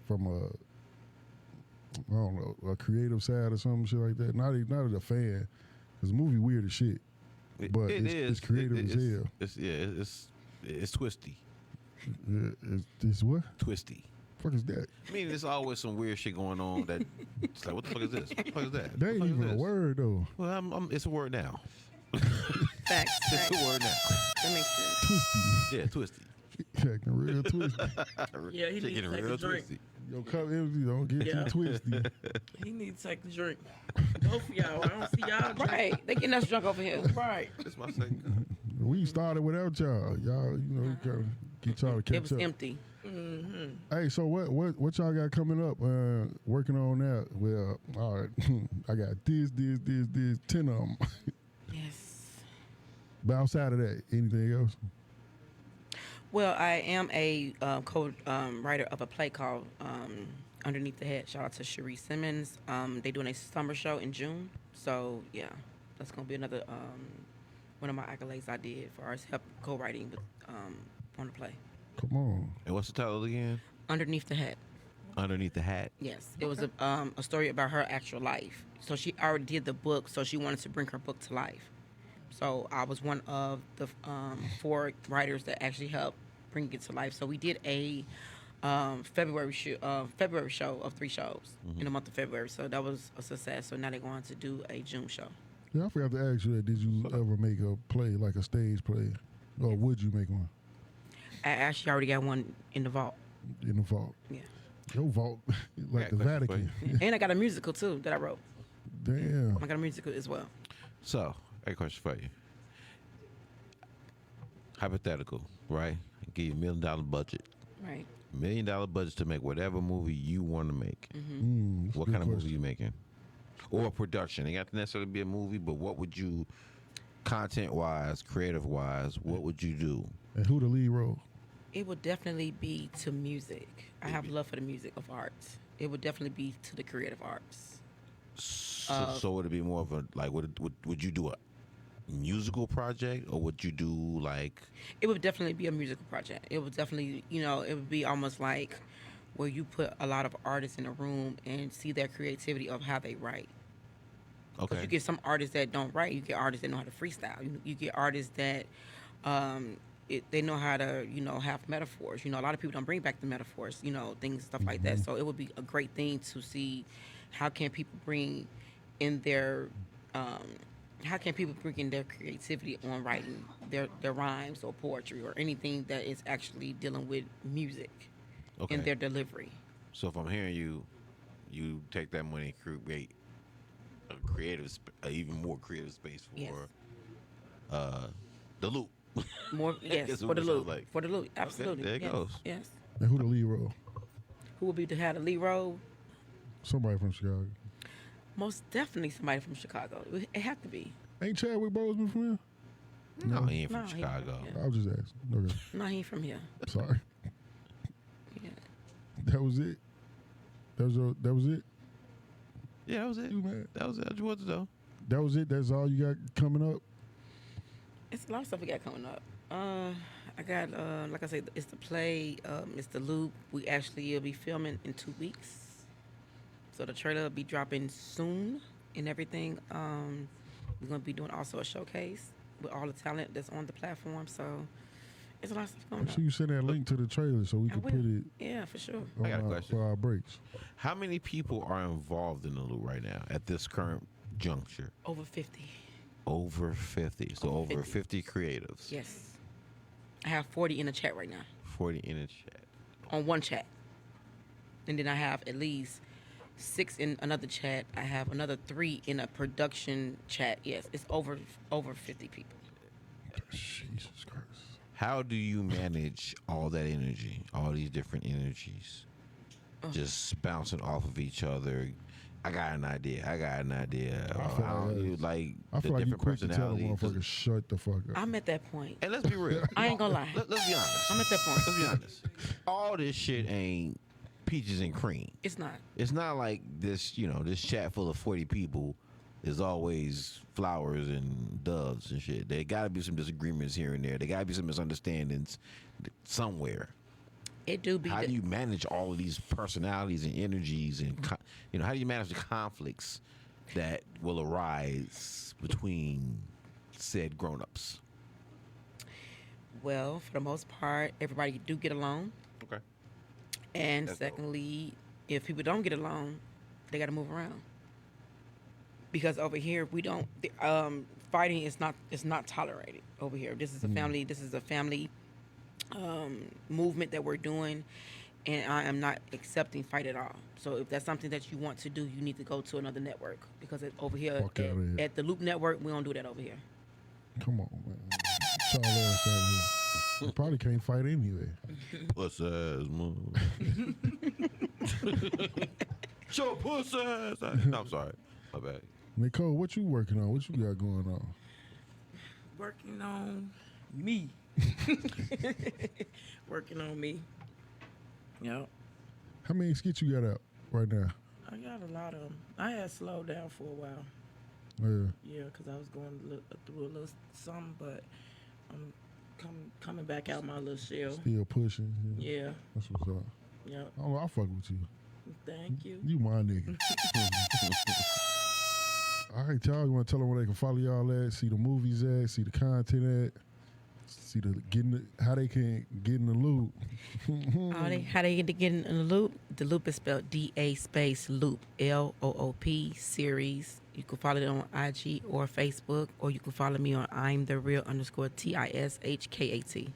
From I don't know, a creative side or some shit like that. Not as a fan, cause the movie weird as shit. But it's creative as hell. It's twisty. Yeah, it's what? Twisty. Fuck is that? I mean, there's always some weird shit going on that it's like, what the fuck is this? What the fuck is that? That What ain't the fuck is even a this? word though. Well, it's a word now. Facts. It's Facts. a word now. That makes sense. Twisty. Yeah, twisty. Acting real twisty. Yeah, he Shit needs to getting take real a drink. twisty. Yo, cup empty. Don't get Yeah. too twisty. He needs to take a drink. Both of y'all. I don't see y'all drink. Right. They getting us drunk over here. Right. This my second. We started without y'all. Y'all, gotta get y'all to It catch was up. empty. Hey, so what y'all got coming up? Working on that? Well, all right. I got this, 10 of them. Yes. But outside of that, anything else? Well, I am a co-writer of a play called Underneath the Head. Shout out to Cherie Simmons. They doing a summer show in June. So, yeah, that's going to be another one of my accolades I did for our help co-writing with, on the play. Come on. And what's the title again? Underneath the Head. Underneath the Hat. Yes, it was a story about her actual life. So she already did the book, so she wanted to bring her book to life. So I was one of the 4 writers that actually helped bring it to life. So we did a February show of 3 shows in the month of February. So that was a success. So now they're going to do a June show. Yeah, I forgot to ask you that. Did you ever make a play, like a stage play? Or would you make one I actually already got one in the vault. in the vault? Yeah. Your vault, like the Got a question for Vatican. And I got a musical too that I wrote. Damn. I got a musical as well. So, I got a question for you. Hypothetical, right? I give you $1 million budget. Right. $1 million budget to make whatever movie you want to make. That's a What good kind of movie question. you making? Or a production. It got to necessarily be a movie, but what would you, content-wise, creative-wise, what would you do? And who the lead role? It would definitely be to music. I have love for the music of arts. It would definitely be to the creative arts. So would it be more of a, like, would you do a musical project, or would you do, like... It would definitely be a musical project. It would definitely, it would be almost like where you put a lot of artists in a room and see their creativity of how they write. Because Okay. you get some artists that don't write. You get artists that know how to freestyle. You get artists that they know how to, have metaphors. A lot of people don't bring back the metaphors, things, stuff like that. So it would be a great thing to see how can people bring in their creativity on writing their rhymes or poetry or anything that is actually dealing with music Okay. in their delivery. So if I'm hearing you, you take that money and create a even more creative space for Yes. the loop. More, yes, That's for what the it sounds loop. like. For the loop, absolutely. there it yes, goes. Yes. And who the lead role? Who would be to have the lead role? Somebody from Chicago. Most definitely somebody from Chicago. It had to be. Ain't Chadwick Boseman from here? No, he ain't from No, he- Chicago. yeah. I was just asking. Okay, No, he ain't from here. sorry. Yeah. That was it. That was it. Yeah, that was it. You man. That was it. I just wanted to know. That was it. That's all you got coming up. It's a lot of stuff we got coming up. I got, like I said, it's the play, it's the loop. We actually will be filming in 2 weeks. So the trailer will be dropping soon and everything. We're going to be doing also a showcase with all the talent that's on the platform. So it's a lot of stuff going So on. you send that link to the trailer so we I can will. put it Yeah, for sure. I got a on question. for our breaks. How many people are involved in the loop right now at this current juncture? Over 50. Over 50. So Over over 50. 50 creatives. Yes. I have 40 in the chat right now. 40 in the chat. On one chat. And then I have at least 6 in another chat. I have another 3 in a production chat. Yes, it's over 50 people. Jesus Christ. How do you manage all that energy, all these different energies, just bouncing off of each other? I got an idea. I feel How like- you like I the feel like you different quick to tell a personalities? motherfucker shut the fuck up. I'm at that point. And let's be real. I ain't gonna lie. Let's be honest. I'm at that point. Let's be honest. All this shit ain't peaches and cream. It's not. It's not like this, this chat full of 40 people is always flowers and doves and shit. There gotta be some disagreements here and there. There gotta be some misunderstandings somewhere. It do be. How do you manage all of these personalities and energies and, how do you manage the conflicts that will arise between said grown-ups? Well, for the most part, everybody do get along. Okay. And That's dope. secondly, if people don't get along, they got to move around. Because over here, we don't. Fighting is not tolerated over here. This is a family. This is a family movement that we're doing, and I am not accepting fight at all. So if that's something that you want to do, you need to go to another network because over here Fuck outta here. at the Loop Network, we don't do that over here. Come on, man. Y'all ass out here. You probably can't fight anyway. Puss ass move. Show puss ass. No, I'm sorry. My bad. Nicole, what you working on? What you got going on? Working on me. Working on me. Yep. How many skits you got out right now? I got a lot of them. I had slowed down for a while. Yeah. Yeah, because I was going through a little something, but I'm coming back out my little shell. Still pushing. Yeah. That's what's up. Yep. Oh, I fuck with you. Thank you. You my nigga. All right, y'all. You want to tell them where they can follow y'all at, see the movies at, see the content at, see how they can get in the loop. How they get in the Loop? The Loop is spelled DA space Loop, LOOP series. You can follow it on IG or Facebook, or you can follow me on I'm the real _TISHKAT.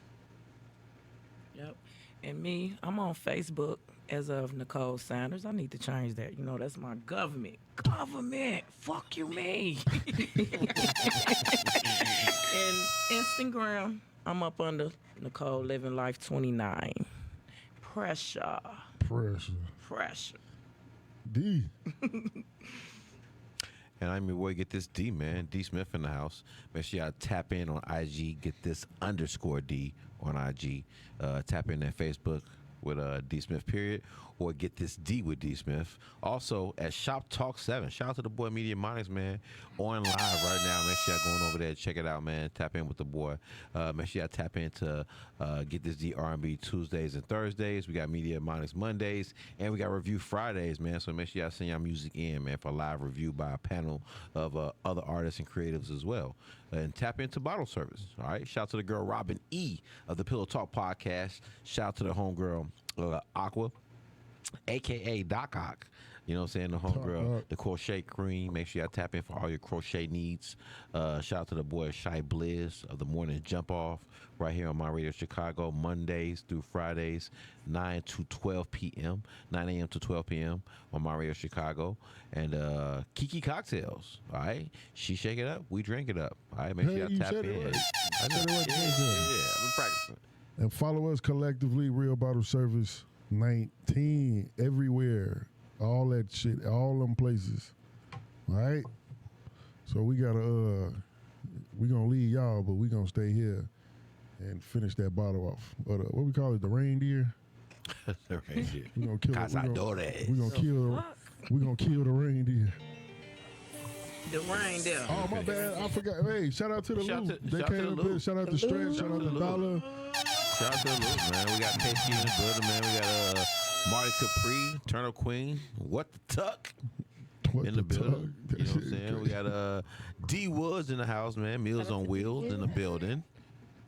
Yep. And me, I'm on Facebook as of Nicole Sanders. I need to change that. That's my government. Government. Fuck you, me. And Instagram, I'm up under Nicole Living Life 29. Pressure. Pressure. D. And I'm your boy, get this D, man. D.Smith in the house. Make sure y'all tap in on IG, get this _D on IG. Tap in at Facebook with D.Smith period, or get this D with D.Smith. Also at Shop Talk 7. Shout out to the boy Media Monics, man. On live right now. Make sure y'all going over there. Check it out, man. Tap in with the boy. Make sure y'all tap into Get This D R&B Tuesdays and Thursdays. We got Media Monics Mondays. And we got Review Fridays, man. So make sure y'all send y'all music in, man, for a live review by a panel of other artists and creatives as well. And tap into bottle service. All right. Shout out to the girl Robin E of the Pillow Talk podcast. Shout out to the homegirl Aqua, aka Doc Ock. You know what I'm saying? The homegirl, the crochet queen. Make sure y'all tap in for all your crochet needs. Shout out to the boy Shy Blizz of the Morning Jump Off right here on my radio Chicago, Mondays through Fridays, 9 to 12 p.m., 9 a.m. to 12 p.m. on my radio Chicago. And Kiki Cocktails, all right? She shake it up, we drink it up. All right, make sure y'all tap in. Right. I know. Yeah, I've been practicing. And follow us collectively, Real Bottle Service 19, everywhere. All that shit, all them places. All right? So we gotta, we gonna leave y'all, but we gonna stay here and finish that bottle off. But what we call it, the reindeer? The reindeer. We gonna kill Cazadores. We gonna kill the reindeer. The reindeer. Oh, my bad. I forgot. Hey, shout out to the Shout Loop. to- They shout to came the up Loop. here. Shout out to Stretch. Shout out to Dollar. Shout out to the Loop, man. We got Tasty in the building, man. We got Marty Capri, Turnip Queen, What the Tuck What in the building. tuck? You know what I'm saying? We got D Woods in the house, man. Meals on Wheels in the building.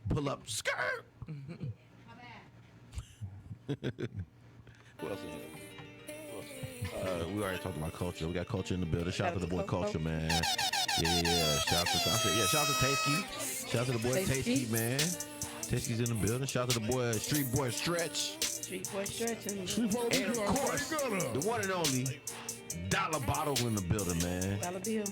Pull up skirt. Who else is there? We already talked about Culture. We got Culture in the building. Shout out to the boy Culture, man. Yeah. Shout out to Tasty. Shout out to the boy Tasty, man. Tasty's in the building. Shout out to the boy Street Boy Stretch. Street boy stretching. And of course, the one and only Dollar Bottle in the building, man. Dollar bill.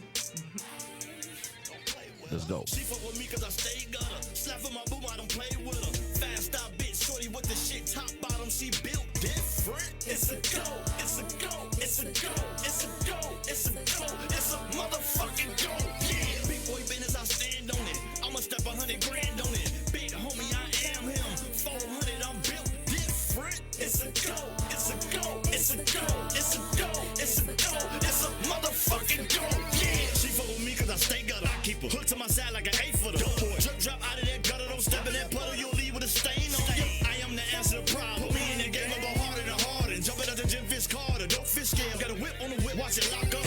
Let's go. She fuck with me cause I stay gutter. Slap for my boom, I don't play with her. Fast out bitch, shorty with the shit top bottom. She built different. It's a go, it's a go, it's a go, it's a go, it's a go, it's a motherfucking go. Yeah. Big boy business, I stand on it. I'ma step 100 grand on it. Big homie, I am him. 400, I'm built different. It's a go, it's a go, it's a go, it's a go, it's a go, it's a motherfucking go. Yeah. She fuck with me cause I stay gutter. I keep her hooked to my side like an 8-footer. Drip drop out of that gutter, don't step in that puddle, you'll leave with a stain on you. I am the answer to the problem. Put me in the game of a harder than harder. Jumping out the gym, fish Carter, don't fish scale. Got a whip on the whip, watch it lock up.